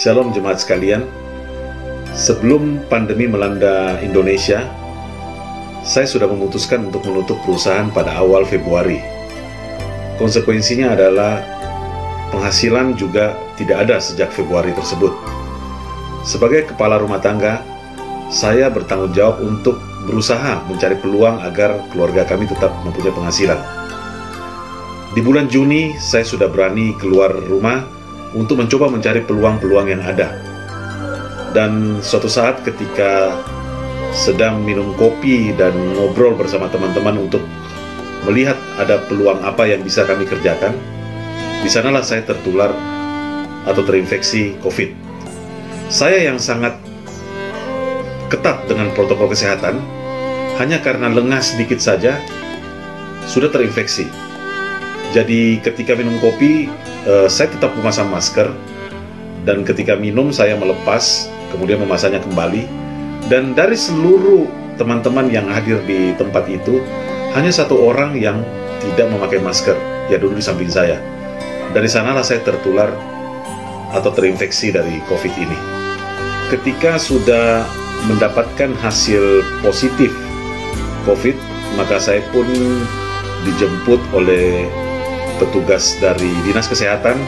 Shalom jemaat sekalian. Sebelum pandemi melanda Indonesia, saya sudah memutuskan untuk menutup perusahaan pada awal Februari. Konsekuensinya adalah penghasilan juga tidak ada sejak Februari tersebut. Sebagai kepala rumah tangga, saya bertanggung jawab untuk berusaha mencari peluang agar keluarga kami tetap mempunyai penghasilan. Di bulan Juni, saya sudah berani keluar rumah untuk mencoba mencari peluang-peluang yang ada. Dan suatu saat ketika sedang minum kopi dan ngobrol bersama teman-teman untuk melihat ada peluang apa yang bisa kami kerjakan, di sanalah saya tertular atau terinfeksi COVID. Saya yang sangat ketat dengan protokol kesehatan, hanya karena lengah sedikit saja, sudah terinfeksi. Jadi ketika minum kopi, saya tetap memasang masker, dan ketika minum saya melepas, kemudian memasangnya kembali. Dan dari seluruh teman-teman yang hadir di tempat itu, hanya satu orang yang tidak memakai masker, ya duduk di samping saya. Dari sanalah saya tertular atau terinfeksi dari COVID ini. Ketika sudah mendapatkan hasil positif COVID, maka saya pun dijemput oleh petugas dari Dinas Kesehatan,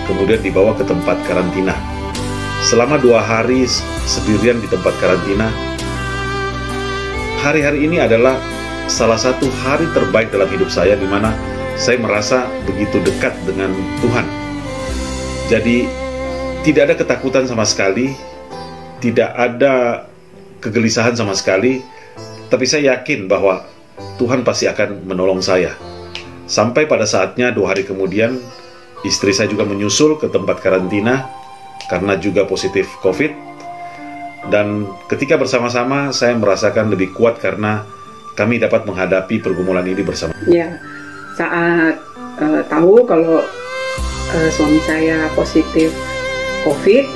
kemudian dibawa ke tempat karantina. Selama 2 hari sendirian di tempat karantina. Hari-hari ini adalah salah satu hari terbaik dalam hidup saya, di mana saya merasa begitu dekat dengan Tuhan. Jadi tidak ada ketakutan sama sekali, tidak ada kegelisahan sama sekali, tapi saya yakin bahwa Tuhan pasti akan menolong saya. Sampai pada saatnya 2 hari kemudian, istri saya juga menyusul ke tempat karantina karena juga positif COVID. Dan ketika bersama-sama, saya merasakan lebih kuat karena kami dapat menghadapi pergumulan ini bersama. Ya, saat tahu kalau suami saya positif COVID,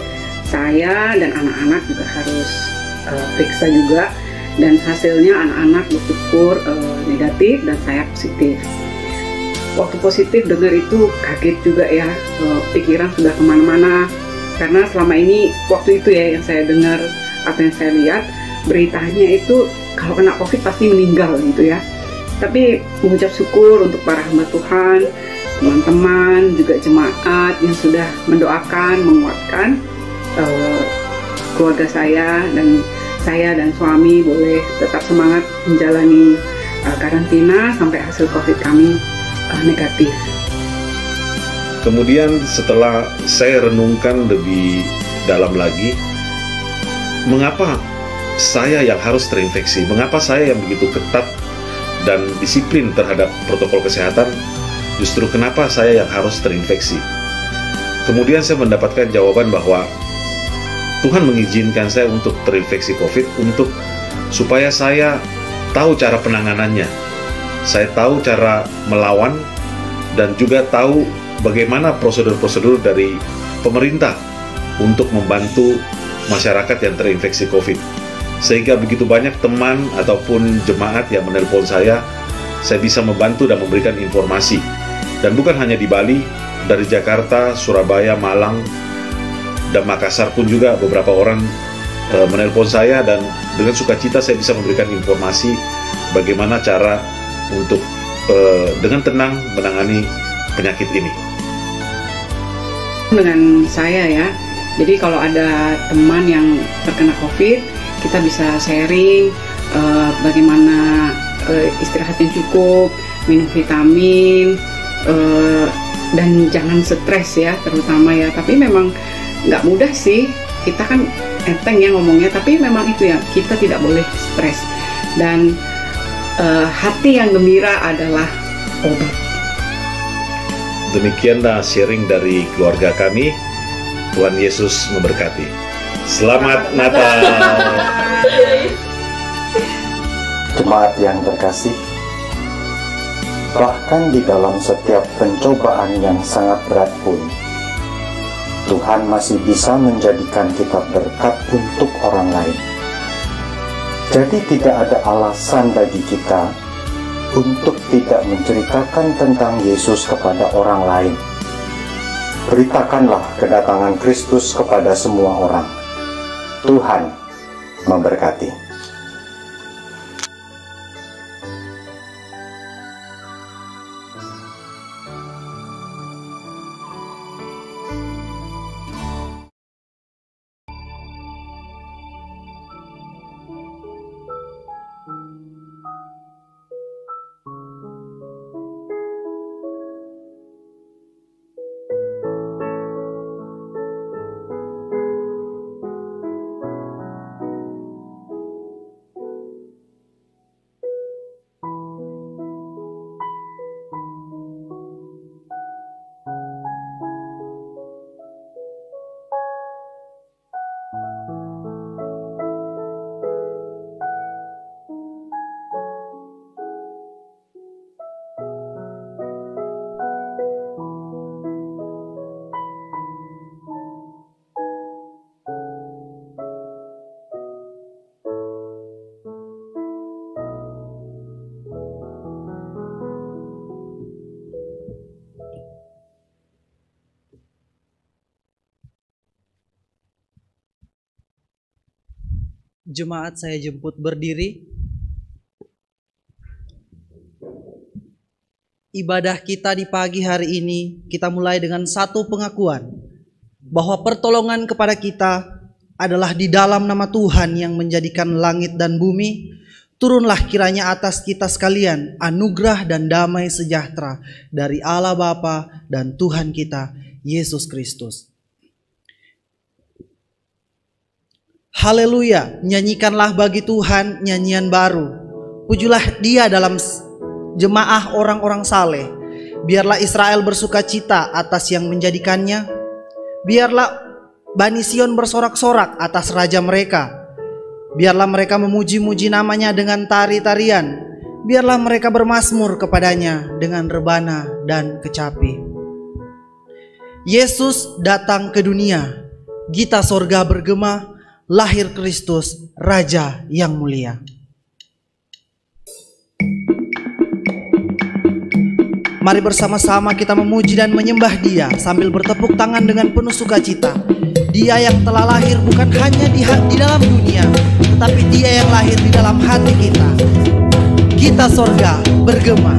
saya dan anak-anak juga harus periksa juga. Dan hasilnya anak-anak bersyukur negatif dan saya positif. Waktu positif dengar itu kaget juga ya, pikiran sudah kemana-mana. Karena selama ini, waktu itu ya yang saya dengar atau yang saya lihat, beritanya itu kalau kena COVID pasti meninggal gitu ya. Tapi mengucap syukur untuk para hamba Tuhan, teman-teman, juga jemaat yang sudah mendoakan, menguatkan keluarga saya dan suami boleh tetap semangat menjalani karantina sampai hasil COVID kami negatif. Kemudian setelah saya renungkan lebih dalam lagi, mengapa saya yang harus terinfeksi? Mengapa saya yang begitu ketat dan disiplin terhadap protokol kesehatan, justru kenapa saya yang harus terinfeksi? Kemudian saya mendapatkan jawaban bahwa Tuhan mengizinkan saya untuk terinfeksi COVID supaya saya tahu cara penanganannya. Saya tahu cara melawan dan juga tahu bagaimana prosedur-prosedur dari pemerintah untuk membantu masyarakat yang terinfeksi COVID. Sehingga begitu banyak teman ataupun jemaat yang menelpon saya bisa membantu dan memberikan informasi. Dan bukan hanya di Bali, dari Jakarta, Surabaya, Malang, dan Makassar pun juga beberapa orang menelpon saya, dan dengan sukacita saya bisa memberikan informasi bagaimana cara untuk dengan tenang menangani penyakit ini. Dengan saya ya, jadi kalau ada teman yang terkena COVID, kita bisa sharing bagaimana istirahat yang cukup, minum vitamin, dan jangan stres ya, terutama ya. Tapi memang nggak mudah sih, kita kan enteng ya ngomongnya, tapi memang itu ya, kita tidak boleh stres. Dan hati yang gembira adalah obat. Demikianlah sharing dari keluarga kami. Tuhan Yesus memberkati. Selamat Natal. Jemaat yang terkasih, bahkan di dalam setiap pencobaan yang sangat berat pun, Tuhan masih bisa menjadikan kita berkat untuk orang lain. Jadi tidak ada alasan bagi kita untuk tidak menceritakan tentang Yesus kepada orang lain. beritakanlah kedatangan Kristus kepada semua orang. Tuhan memberkati. Jemaat saya jemput berdiri. Ibadah kita di pagi hari ini kita mulai dengan satu pengakuan bahwa pertolongan kepada kita adalah di dalam nama Tuhan yang menjadikan langit dan bumi. Turunlah kiranya atas kita sekalian anugerah dan damai sejahtera dari Allah Bapa dan Tuhan kita Yesus Kristus. Haleluya, nyanyikanlah bagi Tuhan nyanyian baru. Pujilah Dia dalam jemaah orang-orang saleh. Biarlah Israel bersuka cita atas yang menjadikannya. Biarlah Bani Sion bersorak-sorak atas raja mereka. Biarlah mereka memuji-muji namanya dengan tari-tarian. Biarlah mereka bermazmur kepadanya dengan rebana dan kecapi. Yesus datang ke dunia. Gita sorga bergema. Lahir Kristus, Raja yang mulia. Mari bersama-sama kita memuji dan menyembah Dia sambil bertepuk tangan dengan penuh sukacita. Dia yang telah lahir bukan hanya di dalam dunia, tetapi Dia yang lahir di dalam hati kita. Gita sorga bergema.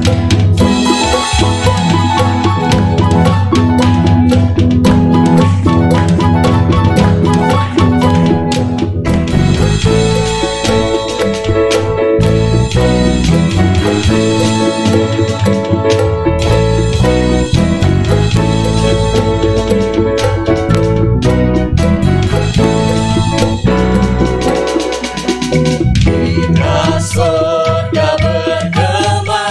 Sorga bergema,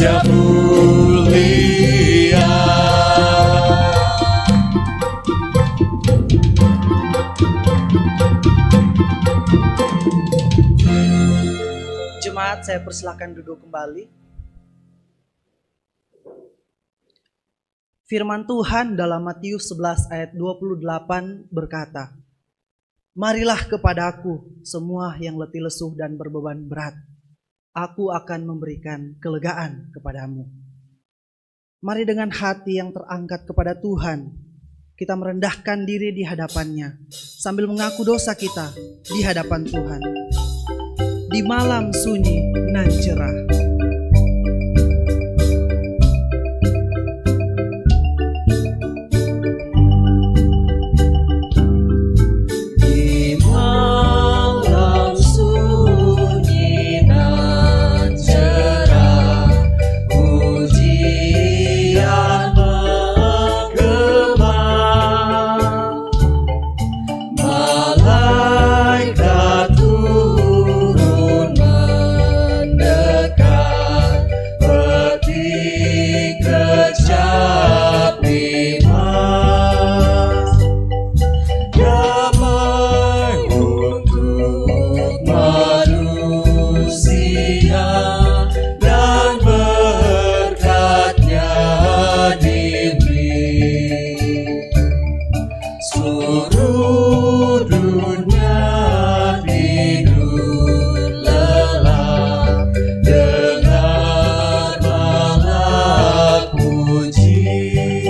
Raja mulia. Jemaat, saya persilakan duduk kembali. Firman Tuhan dalam Matius 11 ayat 28 berkata, "Marilah kepadaku semua yang letih lesuh dan berbeban berat, aku akan memberikan kelegaan kepadamu." Mari dengan hati yang terangkat kepada Tuhan, kita merendahkan diri di hadapannya, sambil mengaku dosa kita di hadapan Tuhan. Di malam sunyi nan cerah,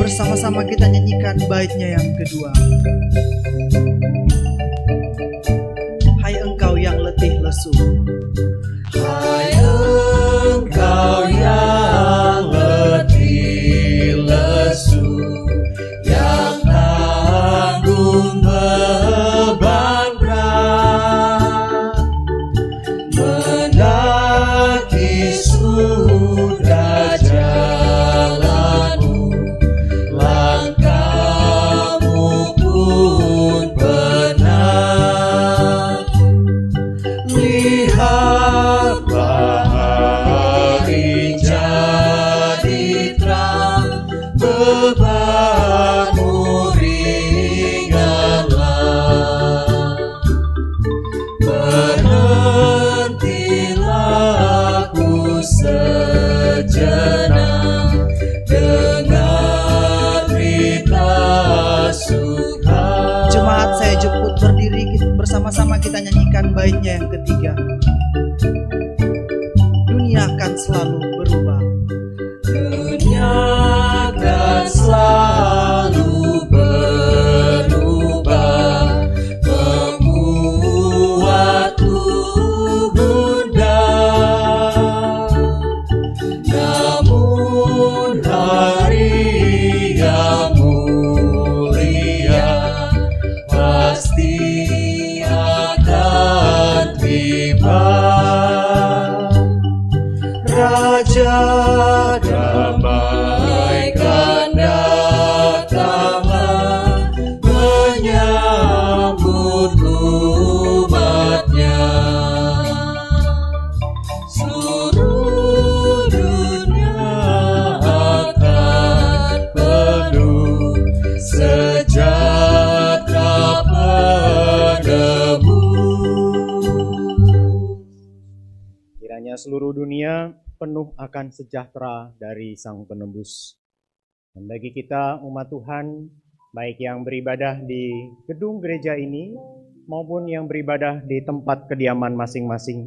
bersama-sama kita nyanyikan baitnya yang kedua. Hai engkau yang letih lesu, Hai engkau yang letih lesu, yang tanggung beban berat, mendaki sudah jalanmu, langkahmu pun benar. Lihatlah hari jadi terang, bebanmu ringanlah. Berhentilah ku sejenak, dengar berita suka. jemaat saya jemput berdiri, bersama-sama kita nyanyikan baitnya yang ketiga. Dunia akan selalu berubah, Dunia akan selalu berubah, membuatku gundah. Namun hari yang mulia pasti akan tiba. Raja damai kan datanglah, menyambut umatnya. Seluruh dunia akan penuh sejahtera penebus. Kiranya seluruh dunia penuh akan sejahtera dari Sang Penebus. Dan bagi kita umat Tuhan, baik yang beribadah di gedung gereja ini maupun yang beribadah di tempat kediaman masing-masing,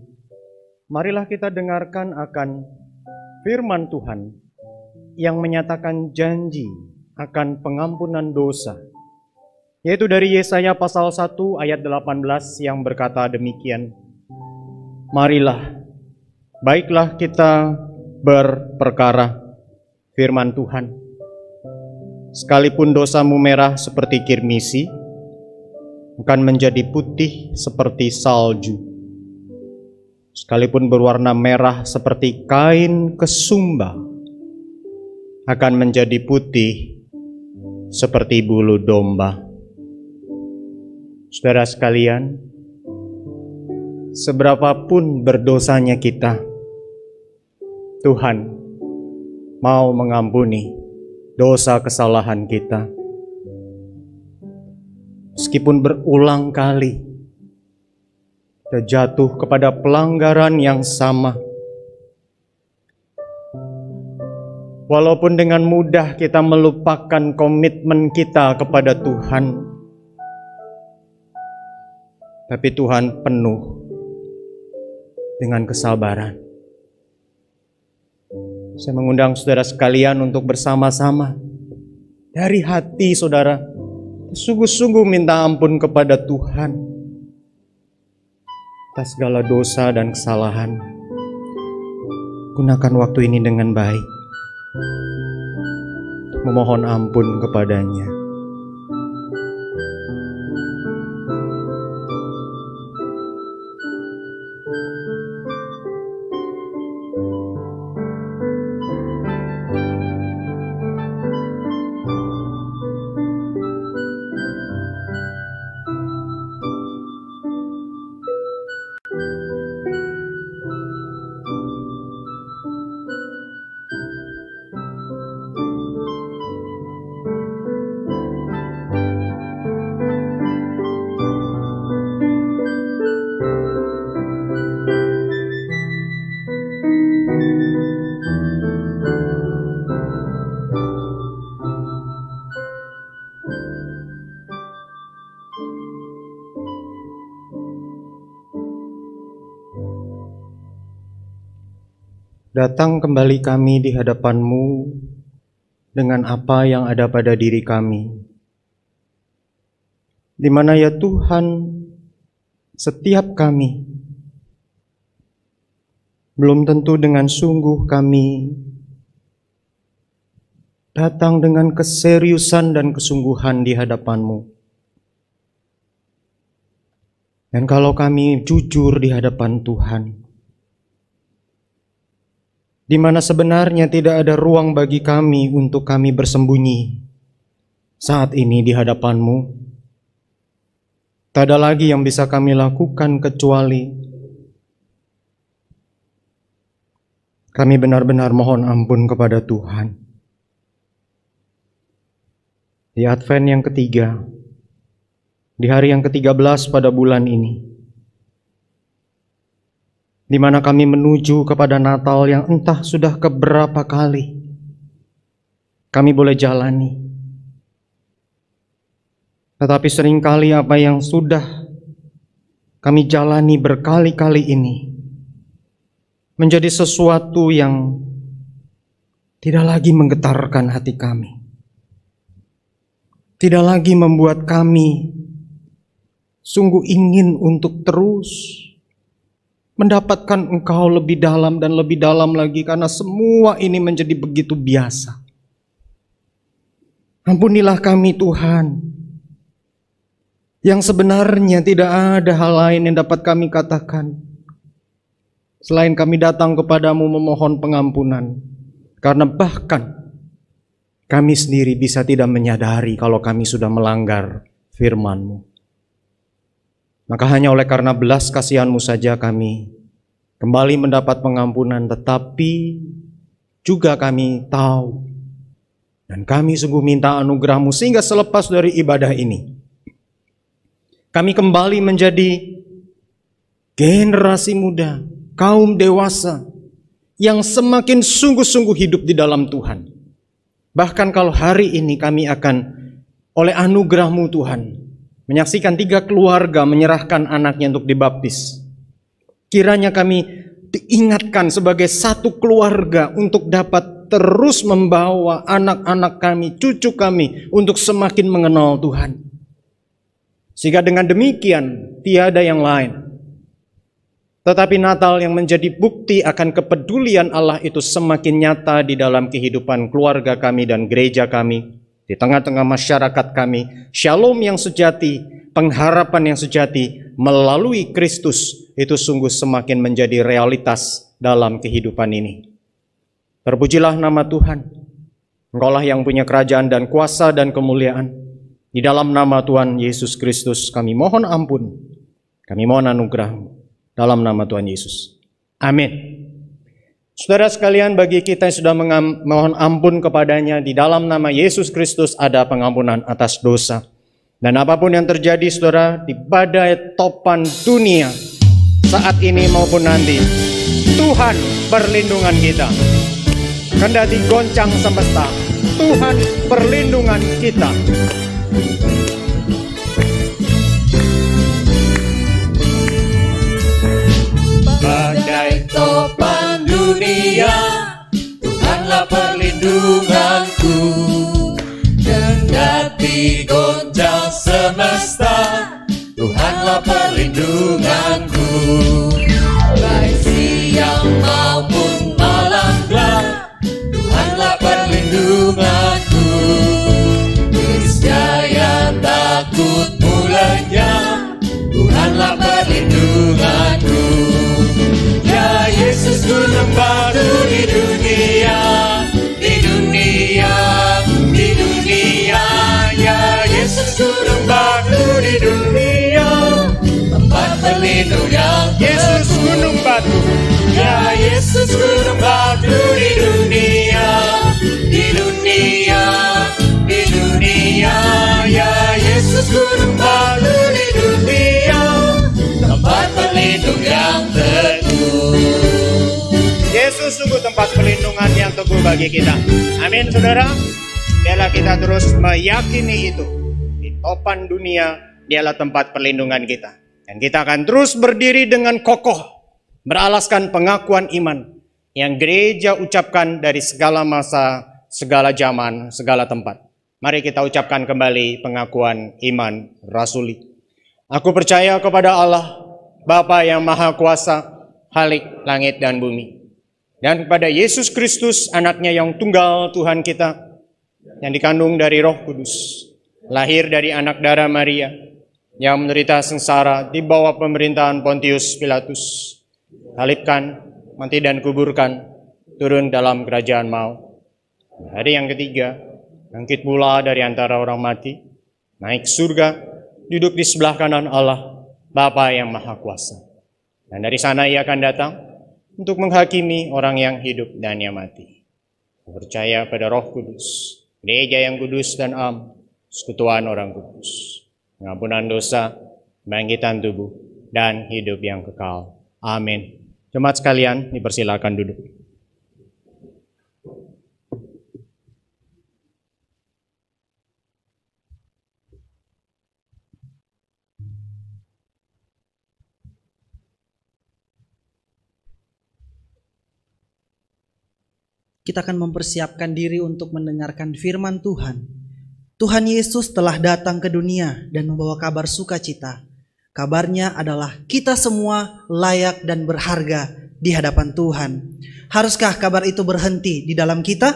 marilah kita dengarkan akan firman Tuhan yang menyatakan janji akan pengampunan dosa, yaitu dari Yesaya pasal 1 ayat 18 yang berkata demikian, "Marilah, baiklah kita berperkara firman Tuhan. Sekalipun dosamu merah seperti kirmisi, akan menjadi putih seperti salju. Sekalipun berwarna merah seperti kain kesumba, akan menjadi putih seperti bulu domba." Saudara sekalian, seberapapun berdosanya kita, Tuhan mau mengampuni dosa kesalahan kita. Meskipun berulang kali kita jatuh kepada pelanggaran yang sama, walaupun dengan mudah kita melupakan komitmen kita kepada Tuhan, tapi Tuhan penuh dengan kesabaran. Saya mengundang saudara sekalian untuk bersama-sama dari hati saudara sungguh-sungguh minta ampun kepada Tuhan atas segala dosa dan kesalahan. Gunakan waktu ini dengan baik, memohon ampun kepadanya. Datang kembali kami di hadapan-Mu dengan apa yang ada pada diri kami, di mana ya Tuhan, setiap kami belum tentu dengan sungguh kami datang dengan keseriusan dan kesungguhan di hadapan-Mu. Dan kalau kami jujur di hadapan Tuhan, di mana sebenarnya tidak ada ruang bagi kami untuk kami bersembunyi saat ini di hadapan-Mu, tak ada lagi yang bisa kami lakukan kecuali kami benar-benar mohon ampun kepada Tuhan. Di Advent yang ketiga, di hari yang ke-13 pada bulan ini, di mana kami menuju kepada Natal yang entah sudah keberapa kali kami boleh jalani. Tetapi seringkali apa yang sudah kami jalani berkali-kali ini menjadi sesuatu yang tidak lagi menggetarkan hati kami, tidak lagi membuat kami sungguh ingin untuk terus mendapatkan Engkau lebih dalam dan lebih dalam lagi, karena semua ini menjadi begitu biasa. Ampunilah kami Tuhan, yang sebenarnya tidak ada hal lain yang dapat kami katakan selain kami datang kepadamu memohon pengampunan, karena bahkan kami sendiri bisa tidak menyadari kalau kami sudah melanggar firman-Mu. Maka hanya oleh karena belas kasihan-Mu saja kami kembali mendapat pengampunan, tetapi juga kami tahu dan kami sungguh minta anugerah-Mu sehingga selepas dari ibadah ini kami kembali menjadi generasi muda, kaum dewasa yang semakin sungguh-sungguh hidup di dalam Tuhan. Bahkan kalau hari ini kami akan oleh anugerah-Mu Tuhan menyaksikan 3 keluarga menyerahkan anaknya untuk dibaptis, kiranya kami diingatkan sebagai satu keluarga untuk dapat terus membawa anak-anak kami, cucu kami untuk semakin mengenal Tuhan. Sehingga dengan demikian tiada yang lain, tetapi Natal yang menjadi bukti akan kepedulian Allah itu semakin nyata di dalam kehidupan keluarga kami dan gereja kami, di tengah-tengah masyarakat kami. Shalom yang sejati, pengharapan yang sejati melalui Kristus itu sungguh semakin menjadi realitas dalam kehidupan ini. Terpujilah nama Tuhan. Engkaulah yang punya kerajaan dan kuasa dan kemuliaan. Di dalam nama Tuhan Yesus Kristus kami mohon ampun, kami mohon anugerah-Mu dalam nama Tuhan Yesus. Amin. Saudara sekalian, bagi kita yang sudah mohon ampun kepadanya, di dalam nama Yesus Kristus ada pengampunan atas dosa. Dan apapun yang terjadi, saudara, di badai topan dunia saat ini maupun nanti, Tuhan perlindungan kita. Kendati goncang semesta, Tuhan perlindungan kita. Badai topan dunia, Tuhanlah perlindunganku. Kendati goncang semesta, Tuhanlah perlindunganku. Baik siang maupun malam gelap, Tuhanlah perlindunganku. Niscaya takut mulanya, Tuhanlah perlindunganku. Ya Yesus gunung batu di dunia, di dunia, di dunia. Ya Yesus gunung batu di dunia, tempat berlindung yang Yesus gunung batu. Ya Yesus gunung batu di dunia, di dunia, di dunia. Ya Yesus gunung batu di dunia, tempat berlindung yang teguh. Yesus sungguh tempat perlindungan yang teguh bagi kita. Amin, saudara. Biarlah kita terus meyakini itu. Di topan dunia, dialah tempat perlindungan kita. Dan kita akan terus berdiri dengan kokoh, beralaskan pengakuan iman yang gereja ucapkan dari segala masa, segala zaman, segala tempat. Mari kita ucapkan kembali pengakuan iman rasuli. Aku percaya kepada Allah, Bapa yang Maha Kuasa, Khalik langit dan bumi. Dan kepada Yesus Kristus, anaknya yang tunggal Tuhan kita, yang dikandung dari Roh Kudus, lahir dari anak darah Maria, yang menderita sengsara di bawah pemerintahan Pontius Pilatus, salibkan, mati dan kuburkan, turun dalam kerajaan maut. Hari yang ketiga, bangkit pula dari antara orang mati, naik surga, duduk di sebelah kanan Allah, Bapa yang Maha Kuasa. Dan dari sana ia akan datang untuk menghakimi orang yang hidup dan yang mati. Percaya pada Roh Kudus, gereja yang kudus dan am, persekutuan orang kudus, pengampunan dosa, bangkitan tubuh, dan hidup yang kekal. Amin. Jemaat sekalian, dipersilakan duduk. Kita akan mempersiapkan diri untuk mendengarkan firman Tuhan. Tuhan Yesus telah datang ke dunia dan membawa kabar sukacita. Kabarnya adalah kita semua layak dan berharga di hadapan Tuhan. Haruskah kabar itu berhenti di dalam kita?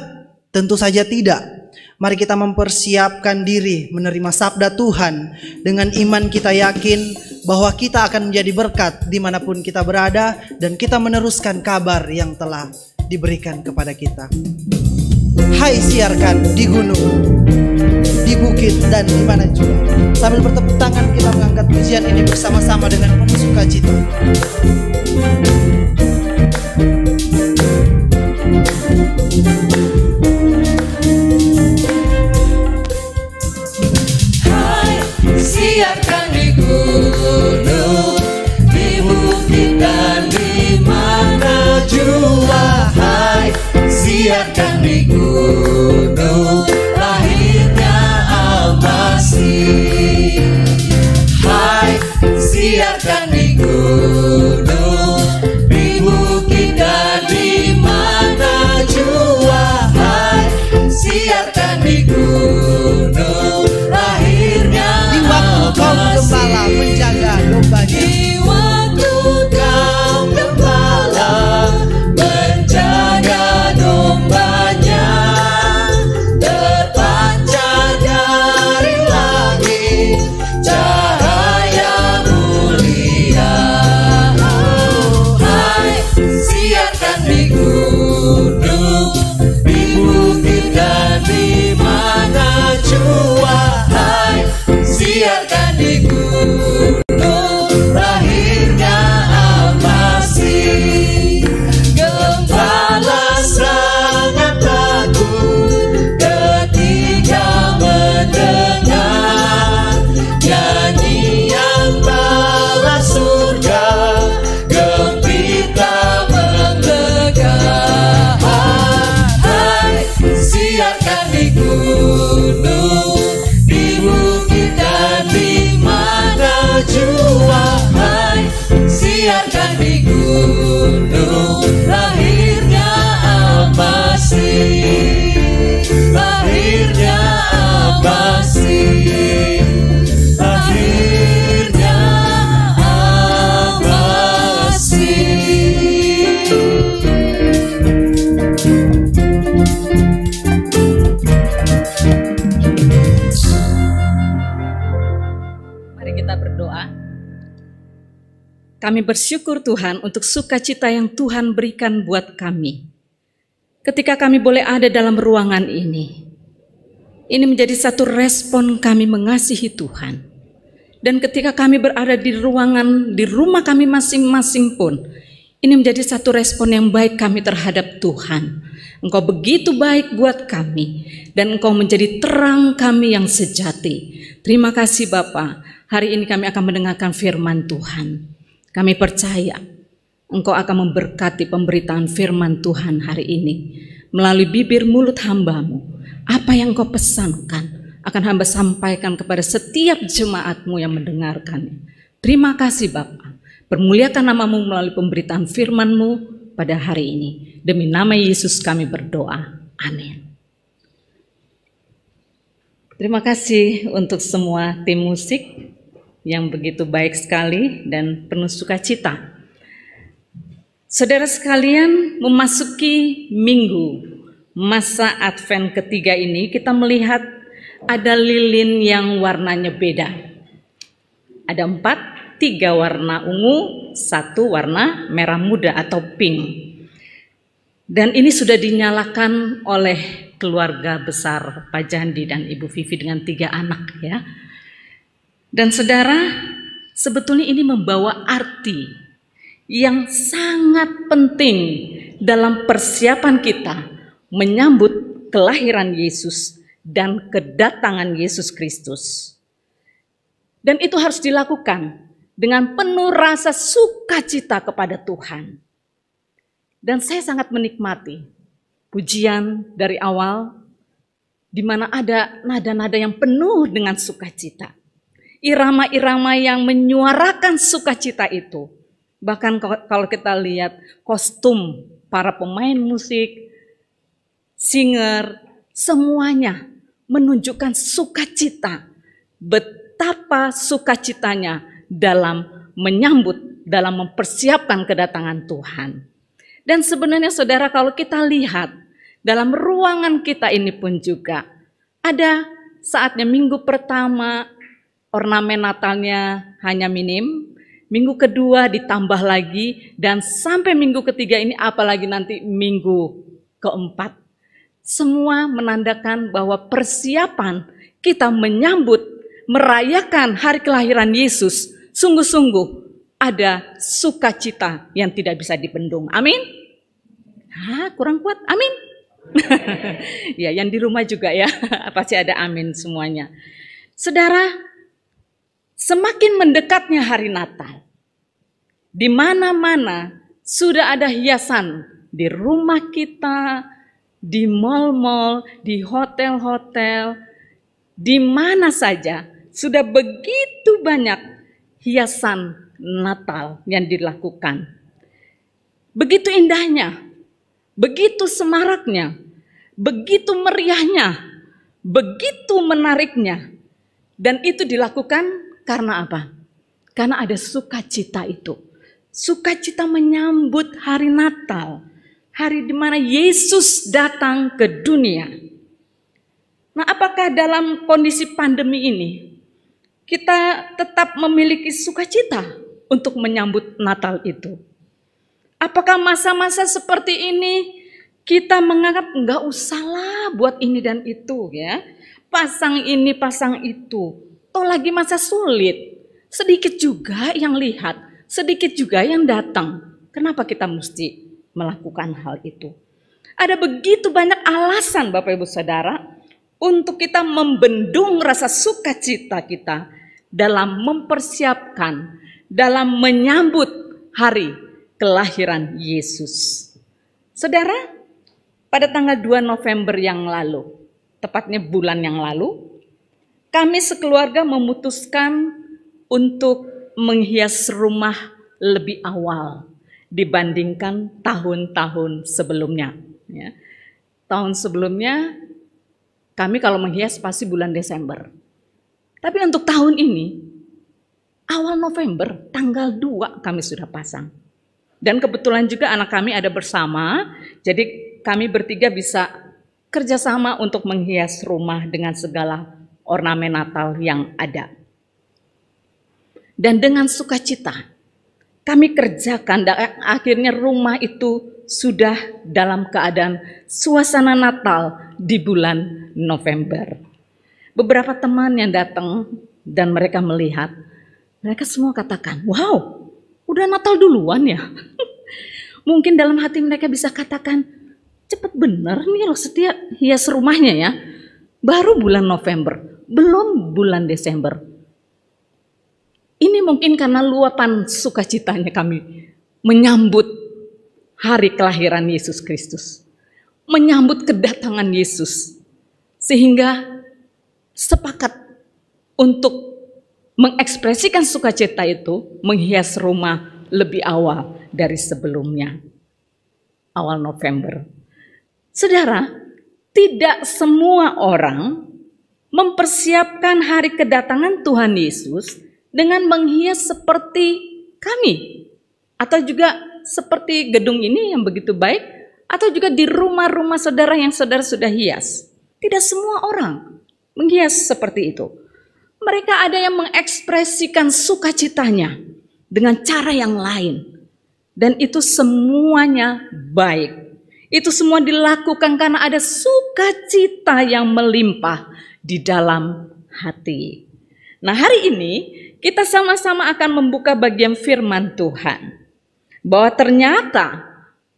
Tentu saja tidak. Mari kita mempersiapkan diri menerima sabda Tuhan. Dengan iman kita yakin bahwa kita akan menjadi berkat dimanapun kita berada, dan kita meneruskan kabar yang telah diberikan kepada kita. Hai, siarkan di gunung, di bukit, dan di mana juga. Sambil bertepuk tangan kita mengangkat pujian ini bersama-sama dengan penuh sukacita. Hai, siarkan di gunung, di bukit dan di mana jua. Hai, siarkan di gunung, lahirnya Al-Masih. Hai, siarkan di gunung, di bukit dan di mana jua. Hai, siarkan di gunung, lahirnya Di waktu kaum gembala menjaga dombanya, di waktu kaum gembala menjaga dombanya, Kami bersyukur Tuhan untuk sukacita yang Tuhan berikan buat kami. Ketika kami boleh ada dalam ruangan ini menjadi satu respon kami mengasihi Tuhan. Dan ketika kami berada di ruangan, di rumah kami masing-masing pun, ini menjadi satu respon yang baik kami terhadap Tuhan. Engkau begitu baik buat kami, dan Engkau menjadi terang kami yang sejati. Terima kasih Bapa. Hari ini kami akan mendengarkan firman Tuhan. Kami percaya Engkau akan memberkati pemberitaan firman Tuhan hari ini. Melalui bibir mulut hamba-Mu, apa yang Engkau pesankan akan hamba sampaikan kepada setiap jemaat-Mu yang mendengarkannya. Terima kasih Bapa. Permuliakan nama-Mu melalui pemberitaan firman-Mu pada hari ini. Demi nama Yesus kami berdoa. Amin. Terima kasih untuk semua tim musik yang begitu baik sekali dan penuh sukacita. Saudara sekalian, memasuki minggu masa Advent ketiga ini, kita melihat ada lilin yang warnanya beda. Ada 4, 3 warna ungu, 1 warna merah muda atau pink. Dan ini sudah dinyalakan oleh keluarga besar Pak Jandi dan Ibu Vivi dengan 3 anak ya. Dan saudara, sebetulnya ini membawa arti yang sangat penting dalam persiapan kita menyambut kelahiran Yesus dan kedatangan Yesus Kristus. Dan itu harus dilakukan dengan penuh rasa sukacita kepada Tuhan. Dan saya sangat menikmati pujian dari awal, di mana ada nada-nada yang penuh dengan sukacita. Irama-irama yang menyuarakan sukacita itu. Bahkan kalau kita lihat kostum para pemain musik, singer, semuanya menunjukkan sukacita. Betapa sukacitanya dalam menyambut, dalam mempersiapkan kedatangan Tuhan. Dan sebenarnya saudara, kalau kita lihat dalam ruangan kita ini pun juga ada saatnya minggu pertama ornamen Natalnya hanya minim, minggu kedua ditambah lagi, dan sampai minggu ketiga ini apalagi nanti minggu keempat. Semua menandakan bahwa persiapan kita menyambut, merayakan hari kelahiran Yesus, sungguh-sungguh ada sukacita yang tidak bisa dibendung. Amin. Kurang kuat. Amin. Ya, yang di rumah juga ya, pasti ada amin semuanya. Saudara, semakin mendekatnya hari Natal, di mana-mana sudah ada hiasan di rumah kita, di mal-mal, di hotel-hotel, di mana saja sudah begitu banyak hiasan Natal yang dilakukan. Begitu indahnya, begitu semaraknya, begitu meriahnya, begitu menariknya. Dan itu dilakukan karena apa? Karena ada sukacita itu. Sukacita menyambut hari Natal, hari di mana Yesus datang ke dunia. Nah, apakah dalam kondisi pandemi ini kita tetap memiliki sukacita untuk menyambut Natal itu? Apakah masa-masa seperti ini kita menganggap enggak usahlah buat ini dan itu ya, pasang ini pasang itu, toh lagi masa sulit, sedikit juga yang lihat, sedikit juga yang datang. Kenapa kita mesti melakukan hal itu? Ada begitu banyak alasan Bapak Ibu Saudara untuk kita membendung rasa sukacita kita dalam mempersiapkan, dalam menyambut hari kelahiran Yesus. Saudara, pada tanggal 2 November yang lalu, tepatnya bulan yang lalu, kami sekeluarga memutuskan untuk menghias rumah lebih awal dibandingkan tahun-tahun sebelumnya. Ya. Tahun sebelumnya kami kalau menghias pasti bulan Desember. Tapi untuk tahun ini, awal November, tanggal 2 kami sudah pasang. Dan kebetulan juga anak kami ada bersama, jadi kami bertiga bisa kerjasama untuk menghias rumah dengan segala ornamen Natal yang ada. Dan dengan sukacita, kami kerjakan, dan akhirnya rumah itu sudah dalam keadaan suasana Natal di bulan November. Beberapa teman yang datang dan mereka melihat, mereka semua katakan, wow, udah Natal duluan ya. Mungkin dalam hati mereka bisa katakan, cepet bener nih loh setiap hias rumahnya ya. Baru bulan November, belum bulan Desember. Ini mungkin karena luapan sukacitanya kami menyambut hari kelahiran Yesus Kristus. Menyambut kedatangan Yesus. Sehingga sepakat untuk mengekspresikan sukacita itu, menghias rumah lebih awal dari sebelumnya. Awal November. Saudara, tidak semua orang mempersiapkan hari kedatangan Tuhan Yesus dengan menghias seperti kami, atau juga seperti gedung ini yang begitu baik, atau juga di rumah-rumah saudara yang saudara sudah hias. Tidak semua orang menghias seperti itu. Mereka ada yang mengekspresikan sukacitanya dengan cara yang lain, dan itu semuanya baik. Itu semua dilakukan karena ada sukacita yang melimpah di dalam hati. Nah, hari ini kita sama-sama akan membuka bagian firman Tuhan, bahwa ternyata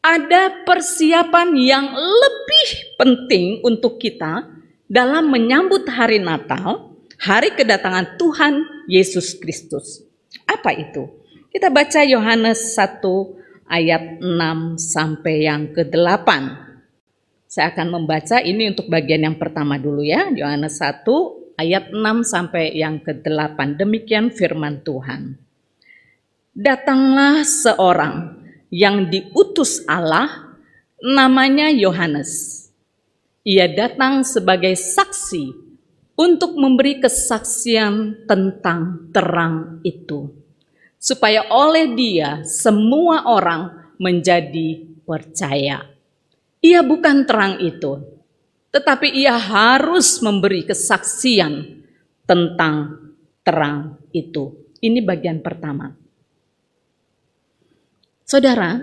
ada persiapan yang lebih penting untuk kita dalam menyambut hari Natal, hari kedatangan Tuhan Yesus Kristus. Apa itu? Kita baca Yohanes 1 ayat 6 sampai yang ke-8. Saya akan membaca ini untuk bagian yang pertama dulu ya, Yohanes 1 ayat 6 sampai yang ke-8. Demikian firman Tuhan. Datanglah seorang yang diutus Allah, namanya Yohanes. Ia datang sebagai saksi untuk memberi kesaksian tentang terang itu, supaya oleh dia semua orang menjadi percaya. Ia bukan terang itu, tetapi ia harus memberi kesaksian tentang terang itu. Ini bagian pertama. Saudara,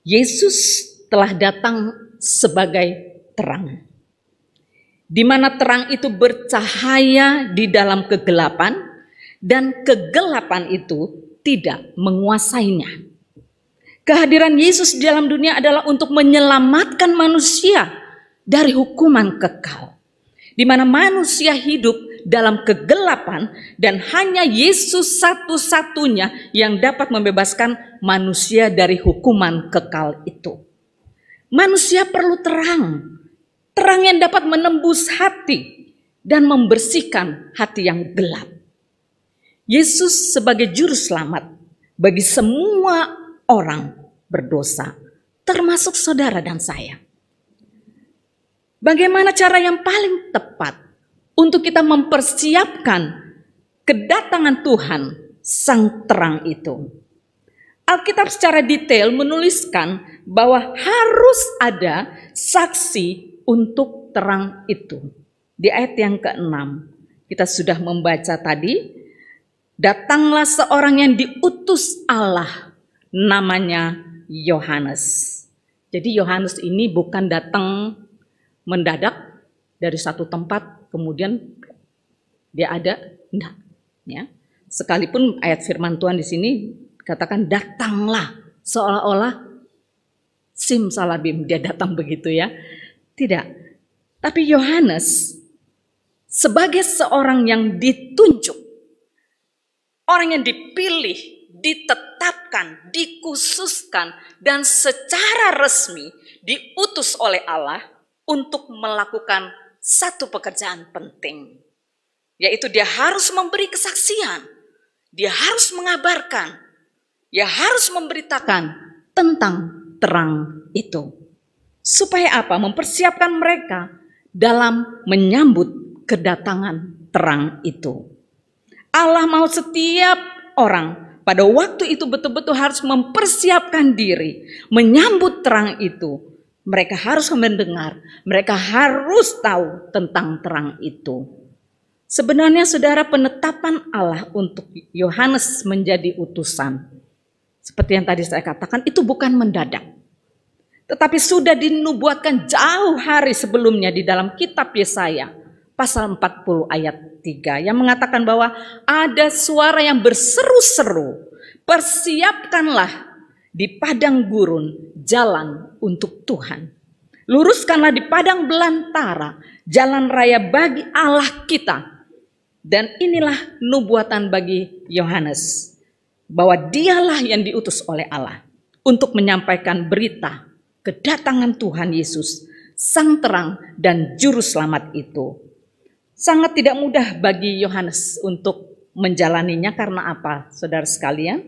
Yesus telah datang sebagai terang, di mana terang itu bercahaya di dalam kegelapan, dan kegelapan itu tidak menguasainya. Kehadiran Yesus di dalam dunia adalah untuk menyelamatkan manusia dari hukuman kekal, di mana manusia hidup dalam kegelapan dan hanya Yesus satu-satunya yang dapat membebaskan manusia dari hukuman kekal itu. Manusia perlu terang, terang yang dapat menembus hati dan membersihkan hati yang gelap. Yesus sebagai juru selamat bagi semua orang berdosa, termasuk saudara dan saya. Bagaimana cara yang paling tepat untuk kita mempersiapkan kedatangan Tuhan Sang Terang itu? Alkitab secara detail menuliskan bahwa harus ada saksi untuk terang itu. Di ayat yang ke-6 kita sudah membaca tadi, datanglah seorang yang diutus Allah, namanya Yohanes. Jadi Yohanes ini bukan datang mendadak dari satu tempat kemudian dia ada, enggak, ya. Sekalipun ayat firman Tuhan di sini katakan datanglah, seolah-olah simsalabim dia datang begitu ya. Tidak. Tapi Yohanes sebagai seorang yang ditunjuk, orang yang dipilih, ditetapkan, dikhususkan, dan secara resmi diutus oleh Allah untuk melakukan satu pekerjaan penting, yaitu dia harus memberi kesaksian, dia harus mengabarkan, dia harus memberitakan tentang terang itu. Supaya apa? Mempersiapkan mereka dalam menyambut kedatangan terang itu. Allah mau setiap orang pada waktu itu betul-betul harus mempersiapkan diri, menyambut terang itu. Mereka harus mendengar, mereka harus tahu tentang terang itu. Sebenarnya saudara, penetapan Allah untuk Yohanes menjadi utusan, seperti yang tadi saya katakan, itu bukan mendadak. Tetapi sudah dinubuatkan jauh hari sebelumnya di dalam kitab Yesaya, pasal 40 ayat 3, yang mengatakan bahwa ada suara yang berseru-seru, persiapkanlah di padang gurun jalan untuk Tuhan. Luruskanlah di padang belantara jalan raya bagi Allah kita. Dan inilah nubuatan bagi Yohanes, bahwa dialah yang diutus oleh Allah untuk menyampaikan berita kedatangan Tuhan Yesus, Sang Terang dan Juru Selamat itu. Sangat tidak mudah bagi Yohanes untuk menjalaninya, karena apa, saudara sekalian?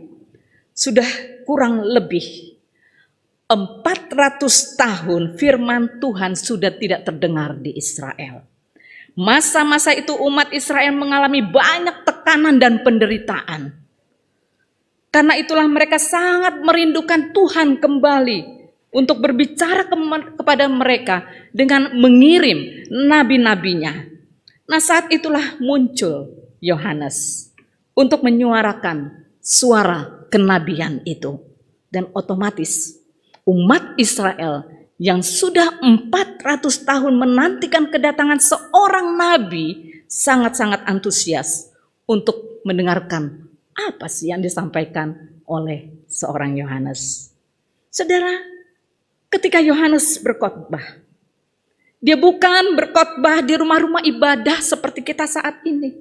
Sudah kurang lebih 400 tahun firman Tuhan sudah tidak terdengar di Israel. Masa-masa itu umat Israel mengalami banyak tekanan dan penderitaan. Karena itulah mereka sangat merindukan Tuhan kembali untuk berbicara kepada mereka dengan mengirim nabi-nabinya. Nah, saat itulah muncul Yohanes untuk menyuarakan suara kenabian itu. Dan otomatis umat Israel yang sudah 400 tahun menantikan kedatangan seorang nabi sangat-sangat antusias untuk mendengarkan apa sih yang disampaikan oleh seorang Yohanes. Saudara, ketika Yohanes berkhotbah, dia bukan berkhotbah di rumah-rumah ibadah seperti kita saat ini.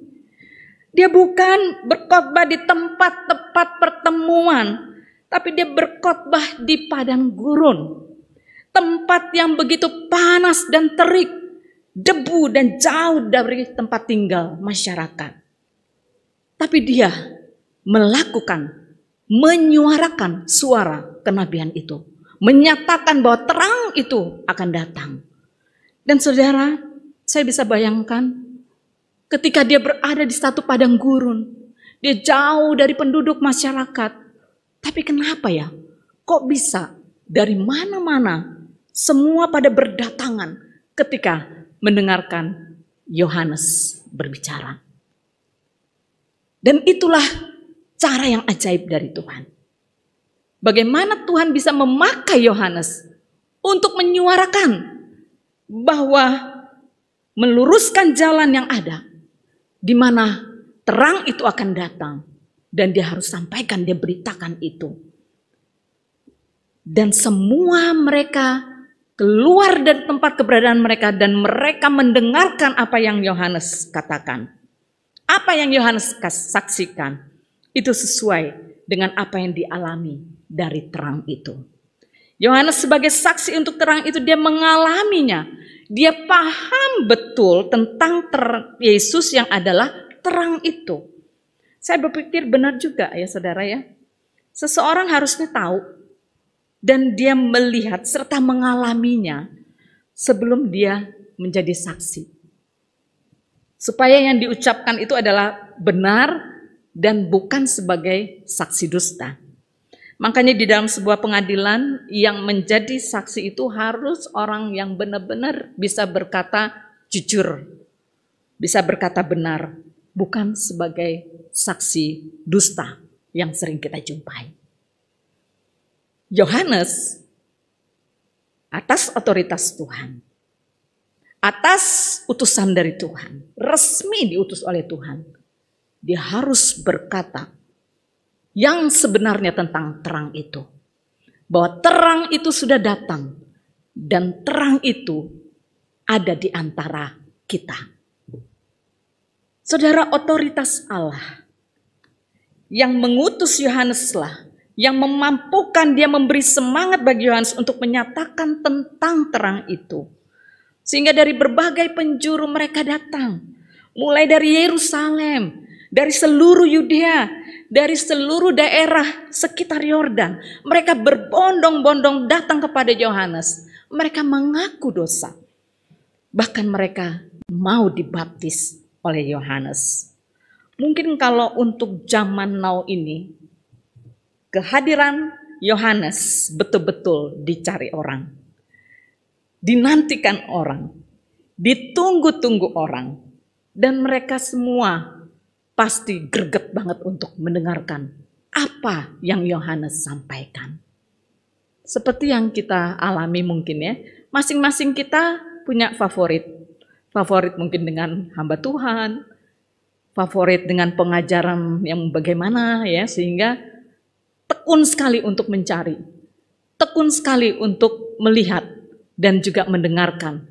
Dia bukan berkhotbah di tempat-tempat pertemuan, tapi dia berkhotbah di padang gurun. Tempat yang begitu panas dan terik, debu dan jauh dari tempat tinggal masyarakat. Tapi dia menyuarakan suara kenabian itu. Menyatakan bahwa terang itu akan datang. Dan saudara, saya bisa bayangkan ketika dia berada di satu padang gurun. Dia jauh dari penduduk masyarakat. Tapi kenapa ya? Kok bisa dari mana-mana semua pada berdatangan ketika mendengarkan Yohanes berbicara. Dan itulah cara yang ajaib dari Tuhan. Bagaimana Tuhan bisa memakai Yohanes untuk menyuarakan bahwa meluruskan jalan yang ada, di mana terang itu akan datang, dan dia harus sampaikan, dia beritakan itu. Dan semua mereka keluar dari tempat keberadaan mereka dan mereka mendengarkan apa yang Yohanes katakan. Apa yang Yohanes saksikan itu sesuai dengan apa yang dialami dari terang itu. Yohanes sebagai saksi untuk terang itu, dia mengalaminya. Dia paham betul tentang Yesus yang adalah terang itu. Saya berpikir benar juga ya saudara ya. Seseorang harusnya tahu dan dia melihat serta mengalaminya sebelum dia menjadi saksi. Supaya yang diucapkan itu adalah benar dan bukan sebagai saksi dusta. Makanya di dalam sebuah pengadilan yang menjadi saksi itu harus orang yang benar-benar bisa berkata jujur, bisa berkata benar, bukan sebagai saksi dusta yang sering kita jumpai. Yohanes atas otoritas Tuhan, atas utusan dari Tuhan, resmi diutus oleh Tuhan, dia harus berkata yang sebenarnya tentang terang itu. Bahwa terang itu sudah datang dan terang itu ada di antara kita. Saudara, otoritas Allah yang mengutus Yohaneslah yang memampukan dia memberi semangat bagi Yohanes untuk menyatakan tentang terang itu. Sehingga dari berbagai penjuru mereka datang. Mulai dari Yerusalem, dari seluruh Yudea, dari seluruh daerah sekitar Yordan. Mereka berbondong-bondong datang kepada Yohanes. Mereka mengaku dosa. Bahkan mereka mau dibaptis oleh Yohanes. Mungkin kalau untuk zaman now ini, kehadiran Yohanes betul-betul dicari orang, dinantikan orang, ditunggu-tunggu orang. Dan mereka semua pasti greget banget untuk mendengarkan apa yang Yohanes sampaikan. Seperti yang kita alami mungkin ya, masing-masing kita punya favorit. Favorit mungkin dengan hamba Tuhan, favorit dengan pengajaran yang bagaimana ya, sehingga tekun sekali untuk mencari, tekun sekali untuk melihat dan juga mendengarkan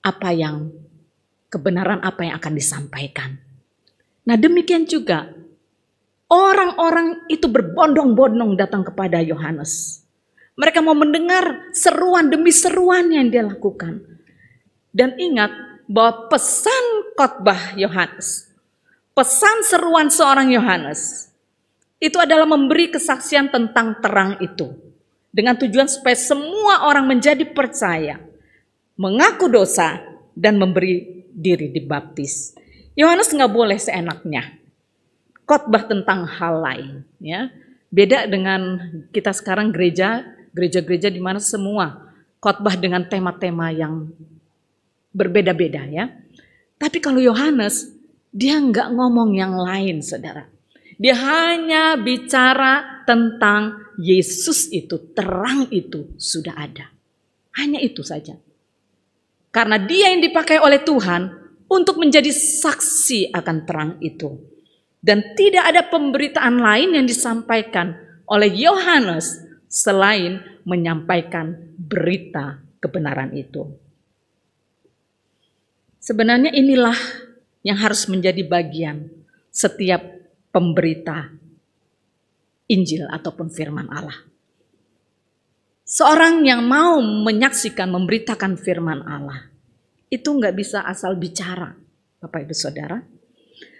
apa yang kebenaran apa yang akan disampaikan. Nah, demikian juga orang-orang itu berbondong-bondong datang kepada Yohanes. Mereka mau mendengar seruan demi seruan yang dia lakukan. Dan ingat bahwa pesan khotbah Yohanes, pesan seruan seorang Yohanes, itu adalah memberi kesaksian tentang terang itu. Dengan tujuan supaya semua orang menjadi percaya, mengaku dosa, dan memberi diri dibaptis. Yohanes nggak boleh seenaknya khotbah tentang hal lain. Ya. Beda dengan kita sekarang gereja-gereja di mana semua khotbah dengan tema-tema yang berbeda-beda ya. Tapi kalau Yohanes, dia nggak ngomong yang lain, saudara. Dia hanya bicara tentang Yesus itu, terang itu sudah ada. Hanya itu saja. Karena dia yang dipakai oleh Tuhan untuk menjadi saksi akan terang itu. Dan tidak ada pemberitaan lain yang disampaikan oleh Yohanes selain menyampaikan berita kebenaran itu. Sebenarnya inilah yang harus menjadi bagian setiap pemberita Injil ataupun firman Allah. Seorang yang mau menyaksikan, memberitakan firman Allah, itu nggak bisa asal bicara, Bapak Ibu Saudara.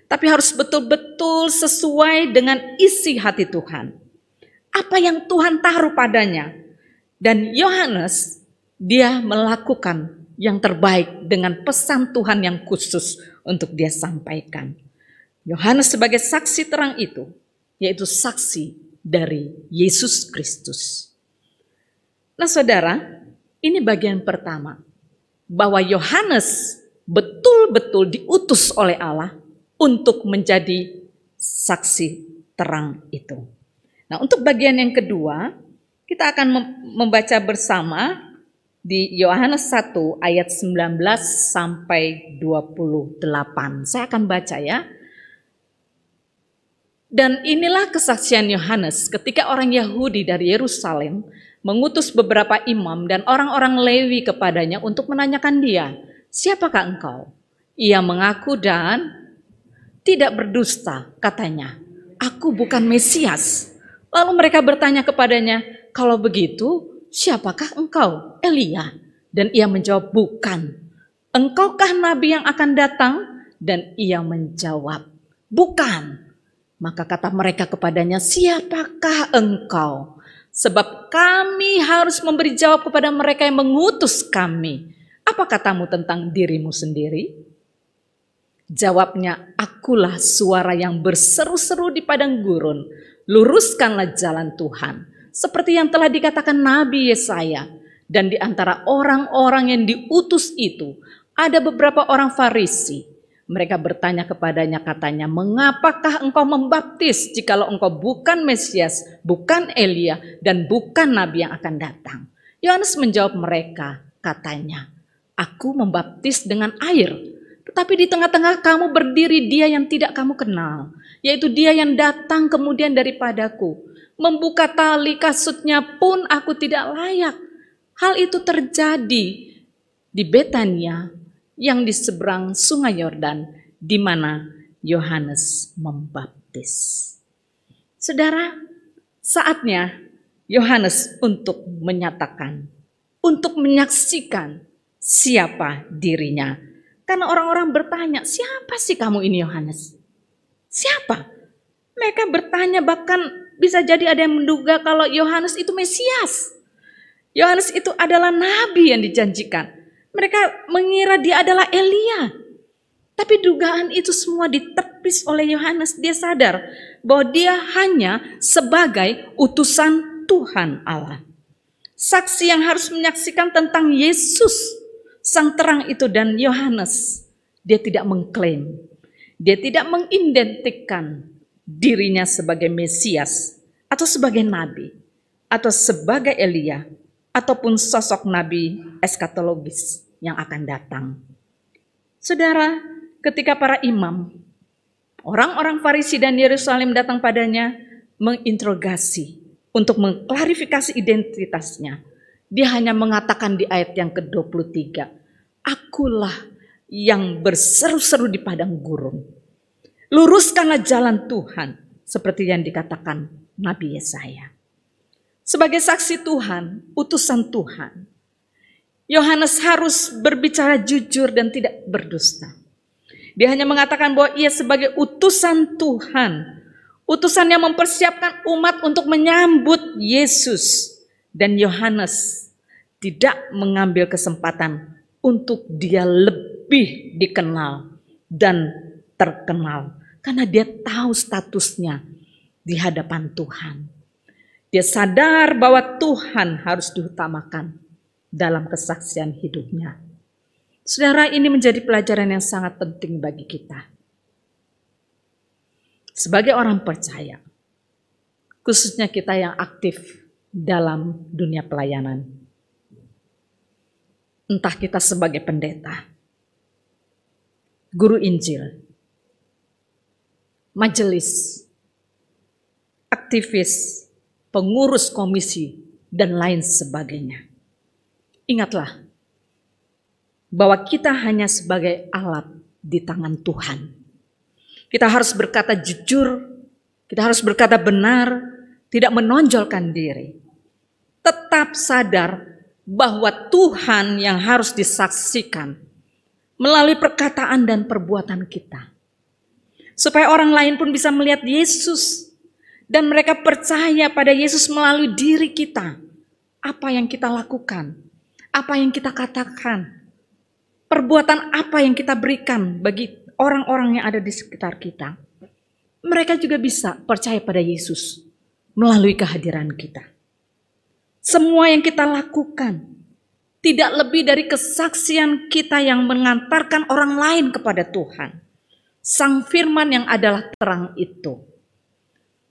Tapi harus betul-betul sesuai dengan isi hati Tuhan. Apa yang Tuhan taruh padanya. Dan Yohanes, dia melakukan yang terbaik dengan pesan Tuhan yang khusus untuk dia sampaikan. Yohanes sebagai saksi terang itu, yaitu saksi dari Yesus Kristus. Nah saudara, ini bagian pertama. Bahwa Yohanes betul-betul diutus oleh Allah untuk menjadi saksi terang itu. Nah untuk bagian yang kedua, kita akan membaca bersama di Yohanes 1 ayat 19 sampai 28. Saya akan baca ya. Dan inilah kesaksian Yohanes ketika orang Yahudi dari Yerusalem mengutus beberapa imam dan orang-orang Lewi kepadanya untuk menanyakan dia, siapakah engkau? Ia mengaku dan tidak berdusta, katanya, aku bukan Mesias. Lalu mereka bertanya kepadanya, kalau begitu siapakah engkau? Elia. Dan ia menjawab, bukan. Engkaukah nabi yang akan datang? Dan ia menjawab, bukan. Maka kata mereka kepadanya, siapakah engkau? Sebab kami harus memberi jawab kepada mereka yang mengutus kami. Apa katamu tentang dirimu sendiri? Jawabnya, akulah suara yang berseru-seru di padang gurun. Luruskanlah jalan Tuhan. Seperti yang telah dikatakan Nabi Yesaya. Dan di antara orang-orang yang diutus itu, ada beberapa orang Farisi. Mereka bertanya kepadanya, katanya, mengapakah engkau membaptis jikalau engkau bukan Mesias, bukan Elia, dan bukan Nabi yang akan datang? Yohanes menjawab mereka, katanya, aku membaptis dengan air, tetapi di tengah-tengah kamu berdiri dia yang tidak kamu kenal, yaitu dia yang datang kemudian daripadaku. Membuka tali kasutnya pun aku tidak layak. Hal itu terjadi di Betania, yang di seberang sungai Yordan, di mana Yohanes membaptis. Saudara, saatnya Yohanes untuk menyatakan, untuk menyaksikan siapa dirinya. Karena orang-orang bertanya, siapa sih kamu ini Yohanes? Siapa? Mereka bertanya, bahkan bisa jadi ada yang menduga kalau Yohanes itu Mesias. Yohanes itu adalah nabi yang dijanjikan. Mereka mengira dia adalah Elia. Tapi dugaan itu semua ditepis oleh Yohanes. Dia sadar bahwa dia hanya sebagai utusan Tuhan Allah. Saksi yang harus menyaksikan tentang Yesus, sang terang itu, dan Yohanes. Dia tidak mengklaim, dia tidak mengidentikan dirinya sebagai Mesias atau sebagai nabi atau sebagai Elia ataupun sosok nabi eskatologis yang akan datang. Saudara, ketika para imam, orang-orang Farisi dan Yerusalem datang padanya menginterogasi untuk mengklarifikasi identitasnya, dia hanya mengatakan di ayat yang ke-23, "Akulah yang berseru-seru di padang gurun. Luruskanlah jalan Tuhan," seperti yang dikatakan Nabi Yesaya. Sebagai saksi Tuhan, utusan Tuhan, Yohanes harus berbicara jujur dan tidak berdusta. Dia hanya mengatakan bahwa ia sebagai utusan Tuhan, utusan yang mempersiapkan umat untuk menyambut Yesus. Dan Yohanes tidak mengambil kesempatan untuk dia lebih dikenal dan terkenal. Karena dia tahu statusnya di hadapan Tuhan. Dia sadar bahwa Tuhan harus diutamakan dalam kesaksian hidupnya. Saudara, ini menjadi pelajaran yang sangat penting bagi kita. Sebagai orang percaya, khususnya kita yang aktif dalam dunia pelayanan. Entah kita sebagai pendeta, guru Injil, majelis, aktivis, pengurus komisi, dan lain sebagainya. Ingatlah bahwa kita hanya sebagai alat di tangan Tuhan. Kita harus berkata jujur, kita harus berkata benar, tidak menonjolkan diri. Tetap sadar bahwa Tuhan yang harus disaksikan melalui perkataan dan perbuatan kita. Supaya orang lain pun bisa melihat Yesus dan mereka percaya pada Yesus melalui diri kita. Apa yang kita lakukan, apa yang kita katakan, perbuatan apa yang kita berikan bagi orang-orang yang ada di sekitar kita. Mereka juga bisa percaya pada Yesus melalui kehadiran kita. Semua yang kita lakukan tidak lebih dari kesaksian kita yang mengantarkan orang lain kepada Tuhan. Sang firman yang adalah terang itu.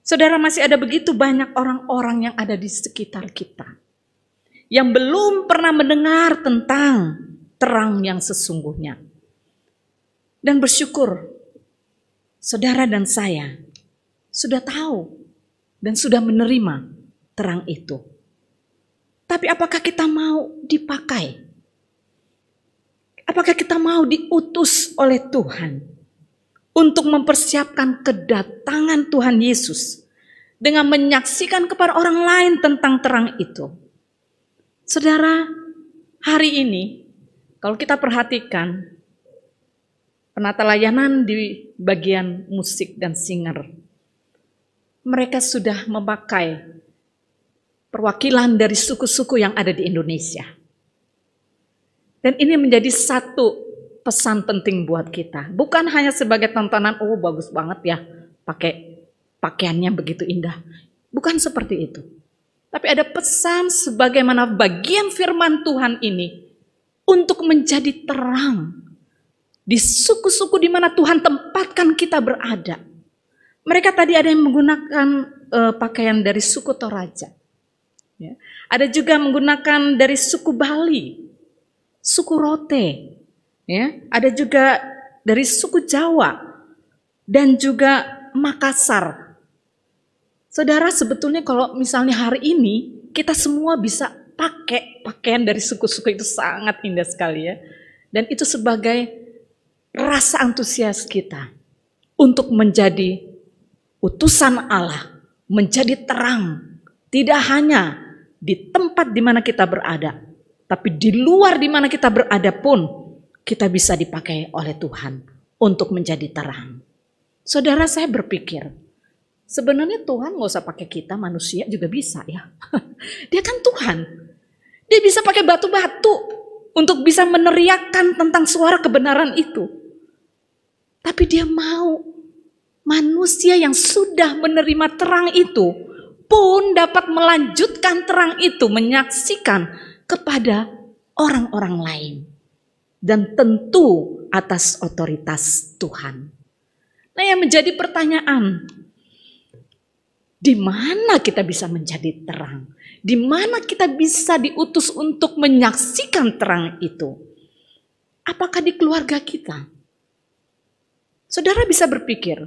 Saudara, masih ada begitu banyak orang-orang yang ada di sekitar kita yang belum pernah mendengar tentang terang yang sesungguhnya. Dan bersyukur, saudara dan saya sudah tahu dan sudah menerima terang itu. Tapi apakah kita mau dipakai? Apakah kita mau diutus oleh Tuhan untuk mempersiapkan kedatangan Tuhan Yesus dengan menyaksikan kepada orang lain tentang terang itu? Saudara, hari ini kalau kita perhatikan penata layanan di bagian musik dan singer, mereka sudah memakai perwakilan dari suku-suku yang ada di Indonesia. Dan ini menjadi satu pesan penting buat kita. Bukan hanya sebagai tontonan, oh bagus banget ya, pakai pakaiannya begitu indah. Bukan seperti itu. Tapi ada pesan sebagaimana bagian firman Tuhan ini untuk menjadi terang di suku-suku di mana Tuhan tempatkan kita berada. Mereka tadi ada yang menggunakan pakaian dari suku Toraja. Ya. Ada juga menggunakan dari suku Bali, suku Rote. Ya. Ada juga dari suku Jawa dan juga Makassar. Saudara, sebetulnya kalau misalnya hari ini kita semua bisa pakai pakaian dari suku-suku itu sangat indah sekali ya. Dan itu sebagai rasa antusias kita untuk menjadi utusan Allah, menjadi terang. Tidak hanya di tempat di mana kita berada, tapi di luar di mana kita berada pun kita bisa dipakai oleh Tuhan untuk menjadi terang. Saudara, saya berpikir, sebenarnya Tuhan nggak usah pakai kita, manusia juga bisa ya. Dia kan Tuhan. Dia bisa pakai batu-batu untuk bisa meneriakkan tentang suara kebenaran itu. Tapi dia mau manusia yang sudah menerima terang itu pun dapat melanjutkan terang itu, menyaksikan kepada orang-orang lain. Dan tentu atas otoritas Tuhan. Nah, yang menjadi pertanyaan, di mana kita bisa menjadi terang? Di mana kita bisa diutus untuk menyaksikan terang itu? Apakah di keluarga kita? Saudara bisa berpikir,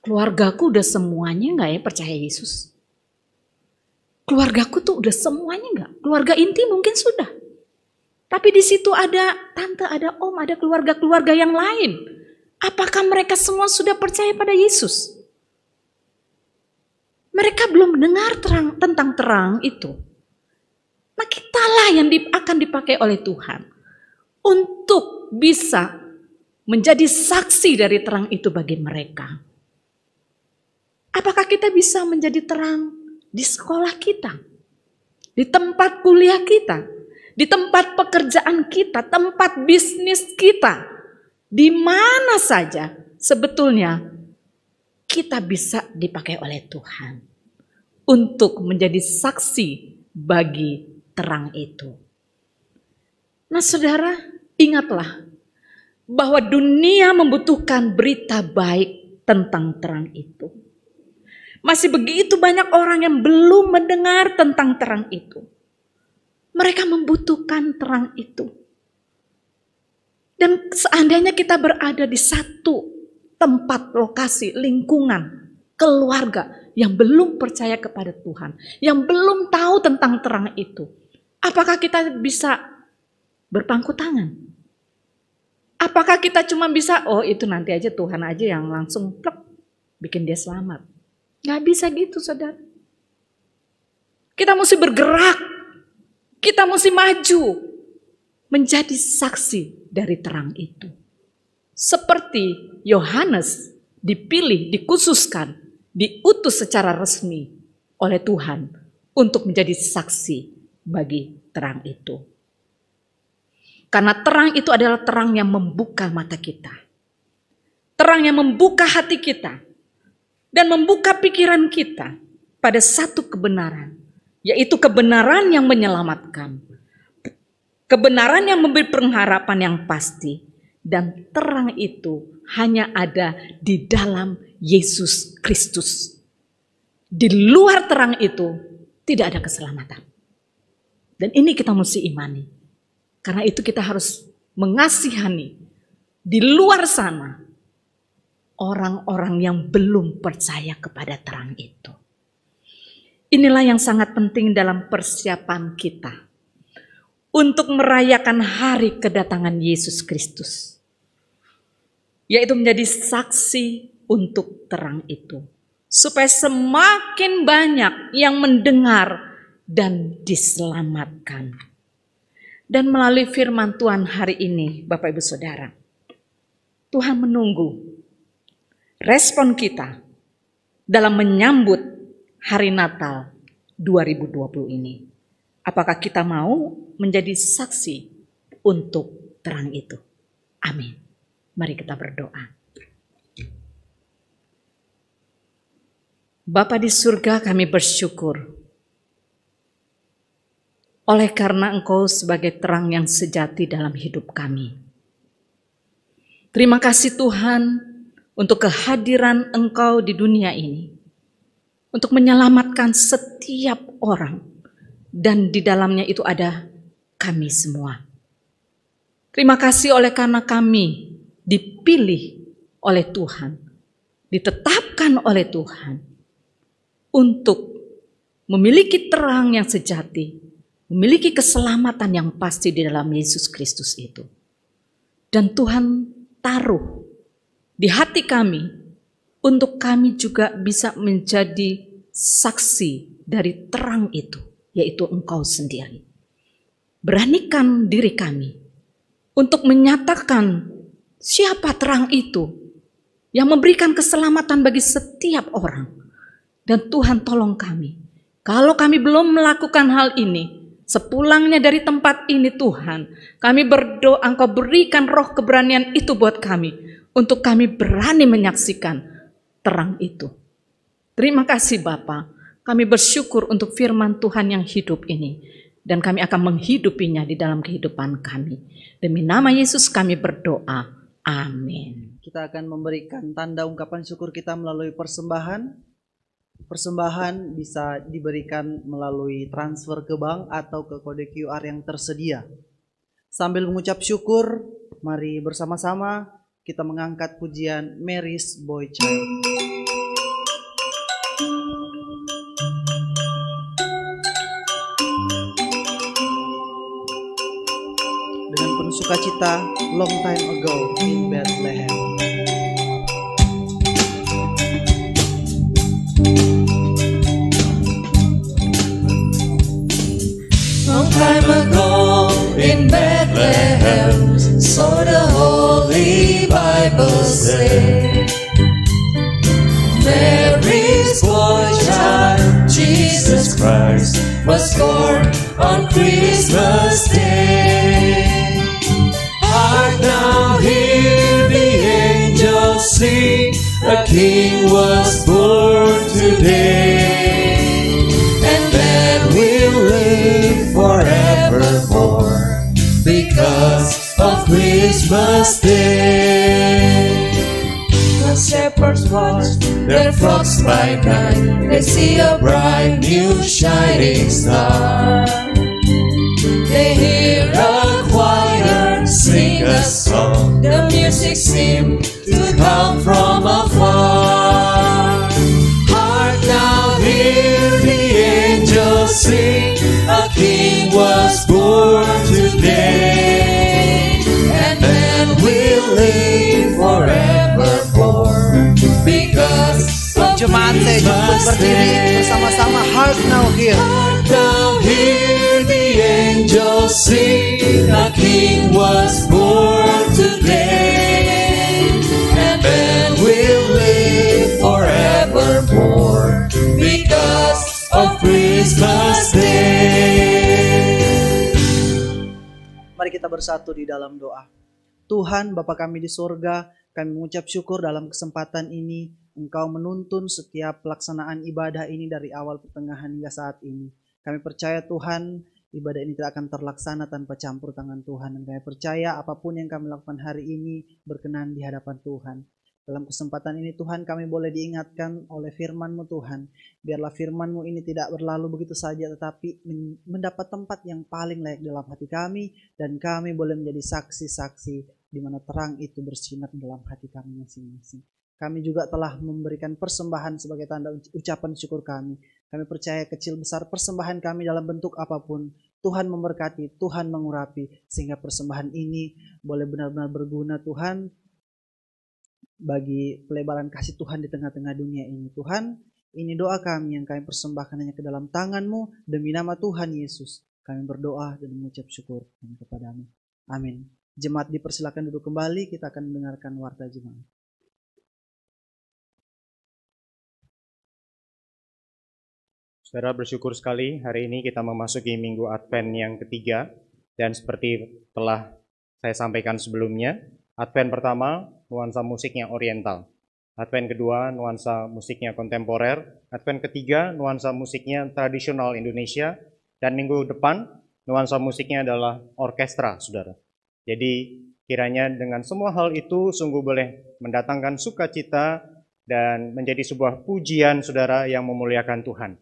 keluargaku udah semuanya nggak ya percaya Yesus? Keluargaku tuh udah semuanya nggak? Keluarga inti mungkin sudah. Tapi di situ ada tante, ada om, ada keluarga-keluarga yang lain. Apakah mereka semua sudah percaya pada Yesus? Mereka belum mendengar tentang terang itu. Nah, kitalah yang akan dipakai oleh Tuhan untuk bisa menjadi saksi dari terang itu bagi mereka. Apakah kita bisa menjadi terang di sekolah kita, di tempat kuliah kita, di tempat pekerjaan kita, tempat bisnis kita, di mana saja sebetulnya kita bisa dipakai oleh Tuhan untuk menjadi saksi bagi terang itu. Nah, saudara, ingatlah bahwa dunia membutuhkan berita baik tentang terang itu. Masih begitu banyak orang yang belum mendengar tentang terang itu. Mereka membutuhkan terang itu. Dan seandainya kita berada di satu tempat, lokasi, lingkungan, keluarga yang belum percaya kepada Tuhan, yang belum tahu tentang terang itu, apakah kita bisa berpangku tangan? Apakah kita cuma bisa, oh itu nanti aja Tuhan aja yang langsung plek, bikin dia selamat? Gak bisa gitu, saudara. Kita mesti bergerak, kita mesti maju, menjadi saksi dari terang itu. Seperti Yohanes dipilih, dikhususkan, diutus secara resmi oleh Tuhan untuk menjadi saksi bagi terang itu. Karena terang itu adalah terang yang membuka mata kita. Terang yang membuka hati kita. Dan membuka pikiran kita pada satu kebenaran. Yaitu kebenaran yang menyelamatkan. Kebenaran yang memberi pengharapan yang pasti. Dan terang itu hanya ada di dalam Yesus Kristus. Di luar terang itu tidak ada keselamatan. Dan ini kita mesti imani. Karena itu kita harus mengasihani di luar sana orang-orang yang belum percaya kepada terang itu. Inilah yang sangat penting dalam persiapan kita untuk merayakan hari kedatangan Yesus Kristus. Yaitu menjadi saksi untuk terang itu. Supaya semakin banyak yang mendengar dan diselamatkan. Dan melalui firman Tuhan hari ini, Bapak Ibu Saudara, Tuhan menunggu respon kita dalam menyambut hari Natal 2020 ini. Apakah kita mau menjadi saksi untuk terang itu? Amin. Mari kita berdoa. Bapa di surga, kami bersyukur oleh karena Engkau sebagai terang yang sejati dalam hidup kami. Terima kasih Tuhan untuk kehadiran Engkau di dunia ini. Untuk menyelamatkan setiap orang. Dan di dalamnya itu ada kami semua. Terima kasih oleh karena kami dipilih oleh Tuhan. Ditetapkan oleh Tuhan. Untuk memiliki terang yang sejati. Memiliki keselamatan yang pasti di dalam Yesus Kristus itu. Dan Tuhan taruh di hati kami untuk kami juga bisa menjadi saksi dari terang itu, yaitu Engkau sendiri. Beranikan diri kami untuk menyatakan siapa terang itu yang memberikan keselamatan bagi setiap orang. Dan Tuhan tolong kami, kalau kami belum melakukan hal ini, sepulangnya dari tempat ini Tuhan, kami berdoa Engkau berikan roh keberanian itu buat kami, untuk kami berani menyaksikan terang itu. Terima kasih Bapa, kami bersyukur untuk firman Tuhan yang hidup ini, dan kami akan menghidupinya di dalam kehidupan kami. Demi nama Yesus kami berdoa, Amin. Kita akan memberikan tanda ungkapan syukur kita melalui persembahan. Persembahan bisa diberikan melalui transfer ke bank atau ke kode QR yang tersedia. Sambil mengucap syukur, mari bersama-sama kita mengangkat pujian Mary's Boy Child. Dengan penuh sukacita, long time ago in Bethlehem. Long time ago in Bethlehem, so the Holy Bible say, Mary's boy child, Jesus Christ, was born on Christmas Day. Hark now, hear the angels sing, a King was born today, and then we'll live forevermore because of Christmas Day. The shepherds watch their flocks by night, they see a bright new shining star. They hear a choir sing a song, the music seemed to come from afar. Hark now, hear the angels sing, a King was born today, and then we'll live forevermore because of Jemaat saya cukup berdiri bersama-sama. Hark now here. Hark now, hear the angels sing, a King was born today, and then we'll live forevermore because of Christmas Day. Mari kita bersatu di dalam doa. Tuhan Bapa kami di surga, kami mengucap syukur dalam kesempatan ini Engkau menuntun setiap pelaksanaan ibadah ini dari awal pertengahan hingga saat ini. Kami percaya Tuhan, ibadah ini tidak akan terlaksana tanpa campur tangan Tuhan. Dan kami percaya apapun yang kami lakukan hari ini berkenan di hadapan Tuhan. Dalam kesempatan ini Tuhan, kami boleh diingatkan oleh firman-Mu Tuhan. Biarlah firman-Mu ini tidak berlalu begitu saja, tetapi mendapat tempat yang paling layak dalam hati kami. Dan kami boleh menjadi saksi-saksi di mana terang itu bersinar dalam hati kami masing-masing. Kami juga telah memberikan persembahan sebagai tanda ucapan syukur kami. Kami percaya kecil besar persembahan kami dalam bentuk apapun, Tuhan memberkati, Tuhan mengurapi, sehingga persembahan ini boleh benar-benar berguna Tuhan bagi pelebaran kasih Tuhan di tengah-tengah dunia ini. Tuhan, ini doa kami yang kami persembahkan hanya ke dalam tangan-Mu, demi nama Tuhan Yesus. Kami berdoa dan mengucap syukur kepada-Mu. Amin. Jemaat dipersilakan duduk kembali, kita akan mendengarkan warta jemaat. Saudara, bersyukur sekali hari ini kita memasuki Minggu Advent yang ketiga. Dan seperti telah saya sampaikan sebelumnya, Advent pertama nuansa musiknya oriental, Advent kedua nuansa musiknya kontemporer, Advent ketiga nuansa musiknya tradisional Indonesia, dan minggu depan nuansa musiknya adalah orkestra, saudara. Jadi kiranya dengan semua hal itu sungguh boleh mendatangkan sukacita dan menjadi sebuah pujian, saudara, yang memuliakan Tuhan.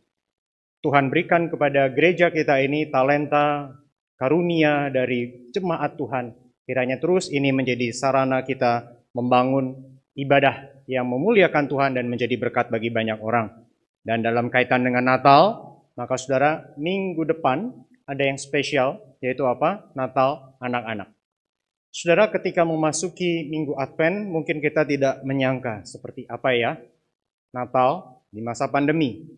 Tuhan berikan kepada gereja kita ini talenta, karunia dari jemaat Tuhan. Kiranya terus ini menjadi sarana kita membangun ibadah yang memuliakan Tuhan dan menjadi berkat bagi banyak orang. Dan dalam kaitan dengan Natal, maka saudara, minggu depan ada yang spesial, yaitu apa? Natal anak-anak. Saudara, ketika memasuki Minggu Advent, mungkin kita tidak menyangka seperti apa ya Natal di masa pandemi.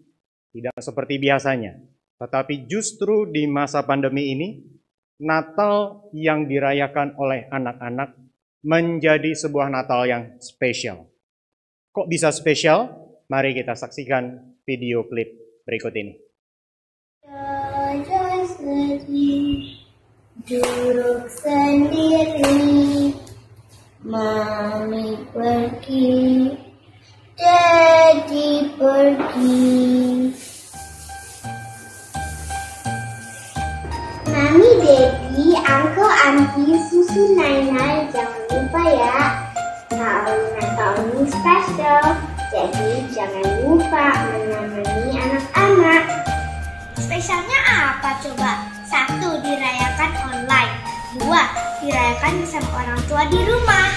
Tidak seperti biasanya. Tetapi justru di masa pandemi ini, Natal yang dirayakan oleh anak-anak menjadi sebuah Natal yang spesial. Kok bisa spesial? Mari kita saksikan video klip berikut ini. Duduk sendiri, Mami pergi, Daddy pergi. Mami, Daddy, Uncle, Auntie, Susu, Naina, jangan lupa ya. spesial, jadi jangan lupa menemani anak-anak. Spesialnya apa coba? 1. Dirayakan online. 2. Dirayakan bersama orang tua di rumah.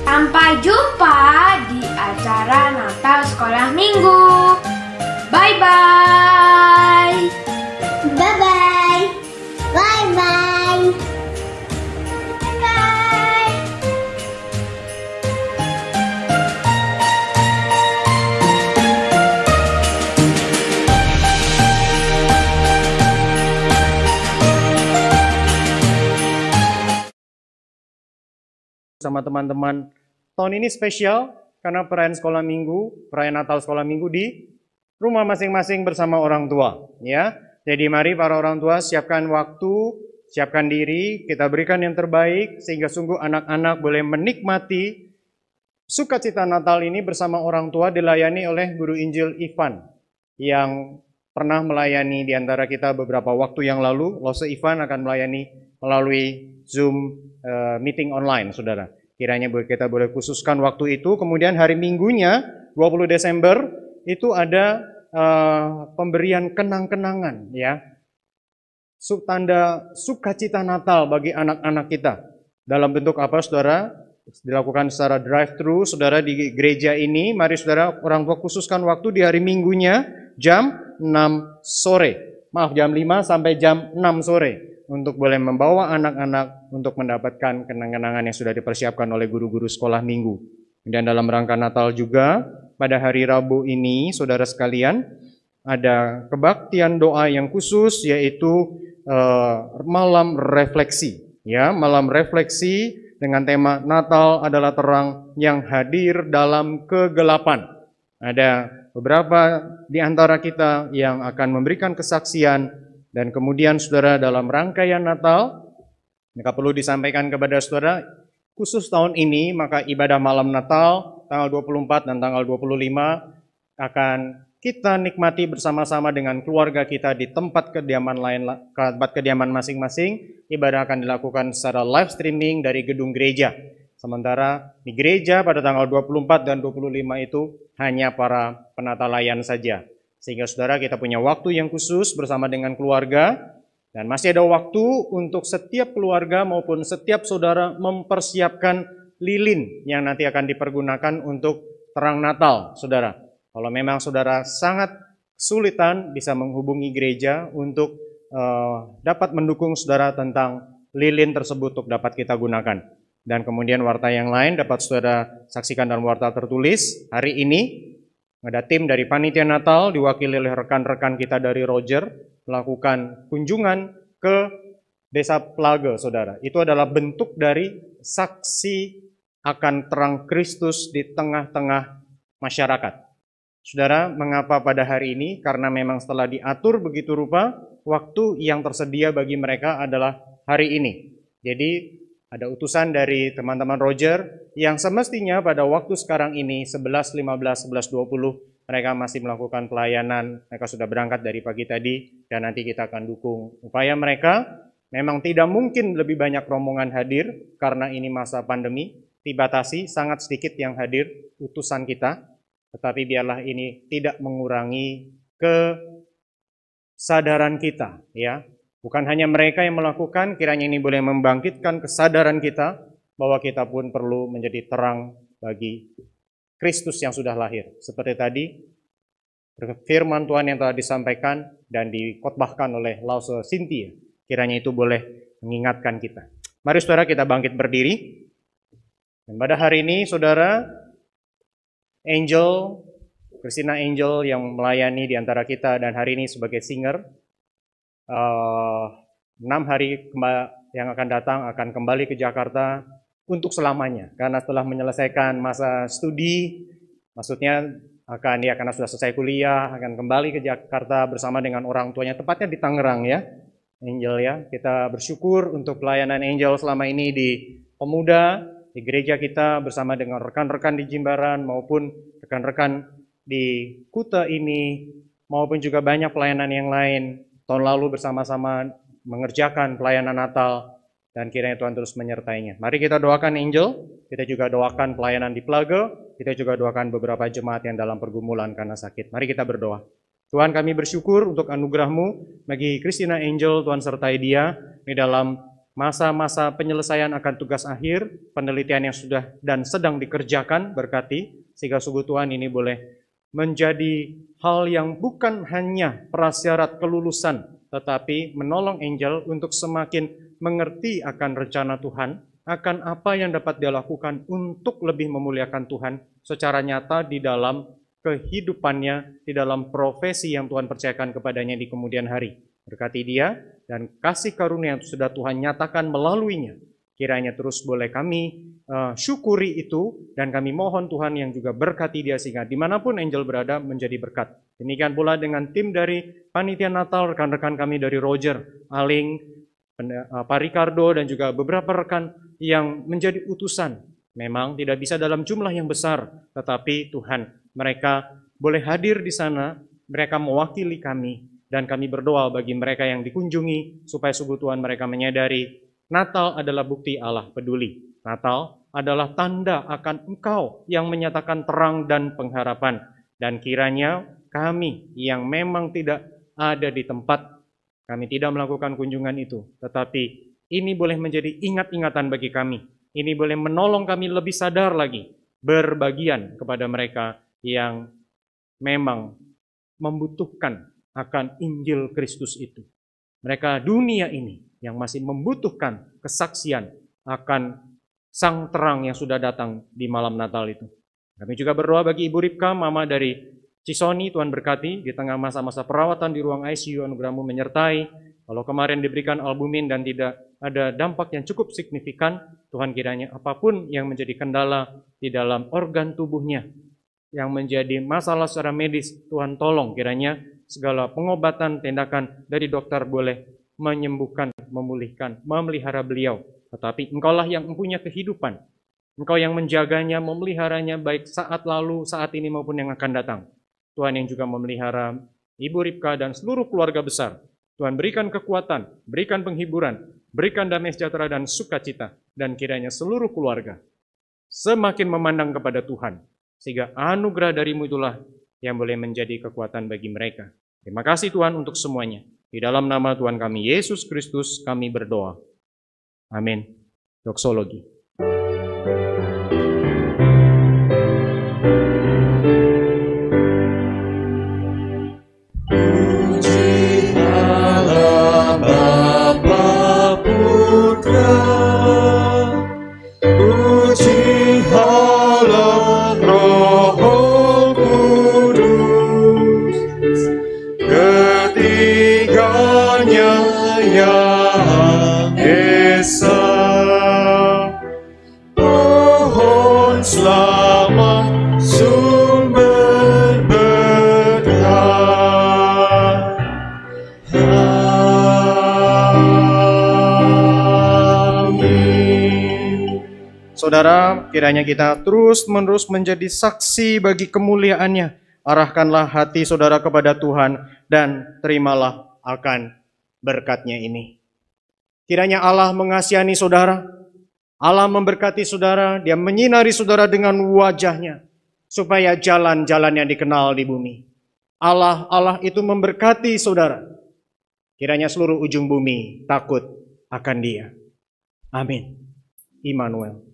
Sampai jumpa di acara Natal Sekolah Minggu. Bye-bye. Bye-bye. Bye-bye. Bye. Sama teman-teman, tahun ini spesial karena perayaan sekolah minggu, perayaan Natal sekolah minggu di rumah masing-masing bersama orang tua, ya. Jadi mari para orang tua siapkan waktu, siapkan diri, kita berikan yang terbaik sehingga sungguh anak-anak boleh menikmati sukacita Natal ini bersama orang tua, dilayani oleh Guru Injil Ivan yang pernah melayani di antara kita beberapa waktu yang lalu. Lose Ivan akan melayani melalui Zoom meeting online, saudara. Kiranya kita boleh khususkan waktu itu. Kemudian hari Minggunya, 20 Desember, itu ada pemberian kenang-kenangan, ya. Tanda sukacita Natal bagi anak-anak kita. Dalam bentuk apa, saudara? Dilakukan secara drive-thru, saudara, di gereja ini. Mari, saudara, orang tua khususkan waktu di hari Minggunya, jam 6 sore. Maaf, jam 5 sampai jam 6 sore. Untuk boleh membawa anak-anak untuk mendapatkan kenang-kenangan yang sudah dipersiapkan oleh guru-guru sekolah minggu. Dan dalam rangka Natal juga, pada hari Rabu ini, saudara sekalian, ada kebaktian doa yang khusus, yaitu malam refleksi. Ya, malam refleksi dengan tema Natal adalah terang yang hadir dalam kegelapan. Ada beberapa di antara kita yang akan memberikan kesaksian. Dan kemudian saudara, dalam rangkaian Natal, maka perlu disampaikan kepada saudara, khusus tahun ini maka ibadah malam Natal tanggal 24 dan tanggal 25 akan kita nikmati bersama-sama dengan keluarga kita di tempat kediaman masing-masing. Ibadah akan dilakukan secara live streaming dari gedung gereja. Sementara di gereja pada tanggal 24 dan 25 itu hanya para penata layan saja. Sehingga saudara, kita punya waktu yang khusus bersama dengan keluarga, dan masih ada waktu untuk setiap keluarga maupun setiap saudara mempersiapkan lilin yang nanti akan dipergunakan untuk terang Natal, saudara. Kalau memang saudara sangat kesulitan, bisa menghubungi gereja untuk dapat mendukung saudara tentang lilin tersebut untuk dapat kita gunakan. Dan kemudian warta yang lain dapat saudara saksikan dalam warta tertulis. Hari ini ada tim dari Panitia Natal diwakili oleh rekan-rekan kita dari Roger melakukan kunjungan ke Desa Plage, saudara. Itu adalah bentuk dari saksi akan terang Kristus di tengah-tengah masyarakat. Saudara, mengapa pada hari ini? Karena memang setelah diatur begitu rupa, waktu yang tersedia bagi mereka adalah hari ini. Jadi ada utusan dari teman-teman Roger yang semestinya pada waktu sekarang ini 11.15, 11.20 mereka masih melakukan pelayanan. Mereka sudah berangkat dari pagi tadi dan nanti kita akan dukung upaya mereka. Memang tidak mungkin lebih banyak rombongan hadir karena ini masa pandemi. Dibatasi, sangat sedikit yang hadir utusan kita. Tetapi biarlah ini tidak mengurangi kesadaran kita, ya. Bukan hanya mereka yang melakukan, kiranya ini boleh membangkitkan kesadaran kita bahwa kita pun perlu menjadi terang bagi Kristus yang sudah lahir. Seperti tadi, firman Tuhan yang telah disampaikan dan dikotbahkan oleh Lause Cynthia. Kiranya itu boleh mengingatkan kita. Mari saudara, kita bangkit berdiri. Dan pada hari ini saudara, Angel, Christina Angel yang melayani di antara kita dan hari ini sebagai singer, 6 hari yang akan datang akan kembali ke Jakarta untuk selamanya. Karena setelah menyelesaikan masa studi, maksudnya karena sudah selesai kuliah, akan kembali ke Jakarta bersama dengan orang tuanya, tepatnya di Tangerang, ya, Angel, ya. Kita bersyukur untuk pelayanan Angel selama ini di Pemuda, di gereja kita bersama dengan rekan-rekan di Jimbaran maupun rekan-rekan di Kuta ini, maupun juga banyak pelayanan yang lain. Tahun lalu bersama-sama mengerjakan pelayanan Natal Dan kiranya Tuhan terus menyertainya. Mari kita doakan Angel, kita juga doakan pelayanan di Plaga, kita juga doakan beberapa jemaat yang dalam pergumulan karena sakit. Mari kita berdoa. Tuhan, kami bersyukur untuk anugerah-Mu bagi Christina Angel. Tuhan sertai dia di dalam masa-masa penyelesaian akan tugas akhir, penelitian yang sudah dan sedang dikerjakan, berkati, sehingga sungguh Tuhan ini boleh menjadi hal yang bukan hanya prasyarat kelulusan, tetapi menolong Angel untuk semakin mengerti akan rencana Tuhan, akan apa yang dapat dia lakukan untuk lebih memuliakan Tuhan secara nyata di dalam kehidupannya, di dalam profesi yang Tuhan percayakan kepadanya di kemudian hari. Berkati dia dan kasih karunia yang sudah Tuhan nyatakan melaluinya. Kiranya terus boleh kami syukuri itu, dan kami mohon Tuhan yang juga berkati dia sehingga dimanapun Angel berada menjadi berkat. Demikian pula dengan tim dari Panitia Natal, rekan-rekan kami dari Roger, Aling, Pak Ricardo, dan juga beberapa rekan yang menjadi utusan. Memang tidak bisa dalam jumlah yang besar, tetapi Tuhan, mereka boleh hadir di sana, mereka mewakili kami, dan kami berdoa bagi mereka yang dikunjungi, supaya sungguh Tuhan mereka menyadari Natal adalah bukti Allah peduli. Natal adalah tanda akan Engkau yang menyatakan terang dan pengharapan. Dan kiranya kami yang memang tidak ada di tempat, kami tidak melakukan kunjungan itu, tetapi ini boleh menjadi ingat-ingatan bagi kami. Ini boleh menolong kami lebih sadar lagi, berbagian kepada mereka yang memang membutuhkan akan Injil Kristus itu. Mereka dunia ini yang masih membutuhkan kesaksian akan sang terang yang sudah datang di malam Natal itu. Kami juga berdoa bagi Ibu Ripka, mama dari Cisoni, Tuhan berkati di tengah masa-masa perawatan di ruang ICU, anugerah-Mu menyertai. Kalau kemarin diberikan albumin dan tidak ada dampak yang cukup signifikan, Tuhan kiranya apapun yang menjadi kendala di dalam organ tubuhnya, yang menjadi masalah secara medis, Tuhan tolong kiranya segala pengobatan, tindakan dari dokter boleh menyembuhkan, memulihkan, memelihara beliau. Tetapi Engkaulah yang mempunyai kehidupan. Engkau yang menjaganya, memeliharanya baik saat lalu, saat ini maupun yang akan datang. Tuhan yang juga memelihara Ibu Ripka dan seluruh keluarga besar. Tuhan berikan kekuatan, berikan penghiburan, berikan damai sejahtera dan sukacita. Dan kiranya seluruh keluarga semakin memandang kepada Tuhan. Sehingga anugerah dari-Mu itulah yang boleh menjadi kekuatan bagi mereka. Terima kasih Tuhan untuk semuanya. Di dalam nama Tuhan kami Yesus Kristus kami berdoa. Amin. Doksologi. Saudara, kiranya kita terus-menerus menjadi saksi bagi kemuliaan-Nya. Arahkanlah hati saudara kepada Tuhan dan terimalah akan berkat-Nya ini. Kiranya Allah mengasihi saudara, Allah memberkati saudara, Dia menyinari saudara dengan wajah-Nya, supaya jalan-jalan yang dikenal di bumi. Allah itu memberkati saudara. Kiranya seluruh ujung bumi takut akan Dia. Amin. Immanuel.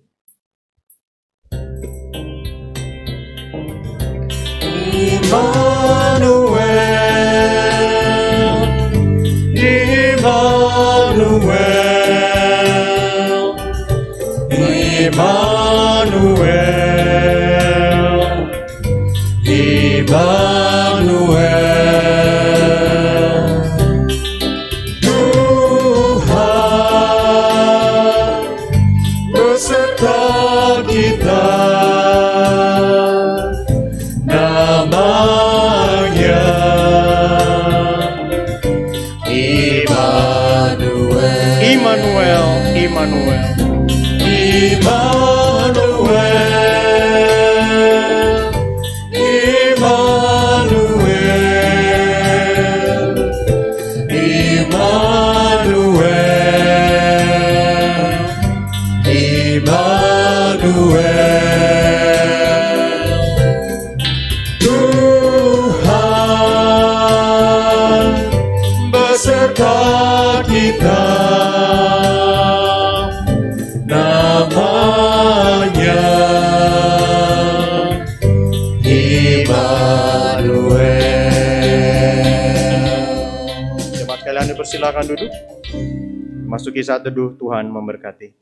Tuhan beserta kita, namanya Immanuel. Jemaat sekalian dipersilakan duduk. Masuki saat teduh, Tuhan memberkati.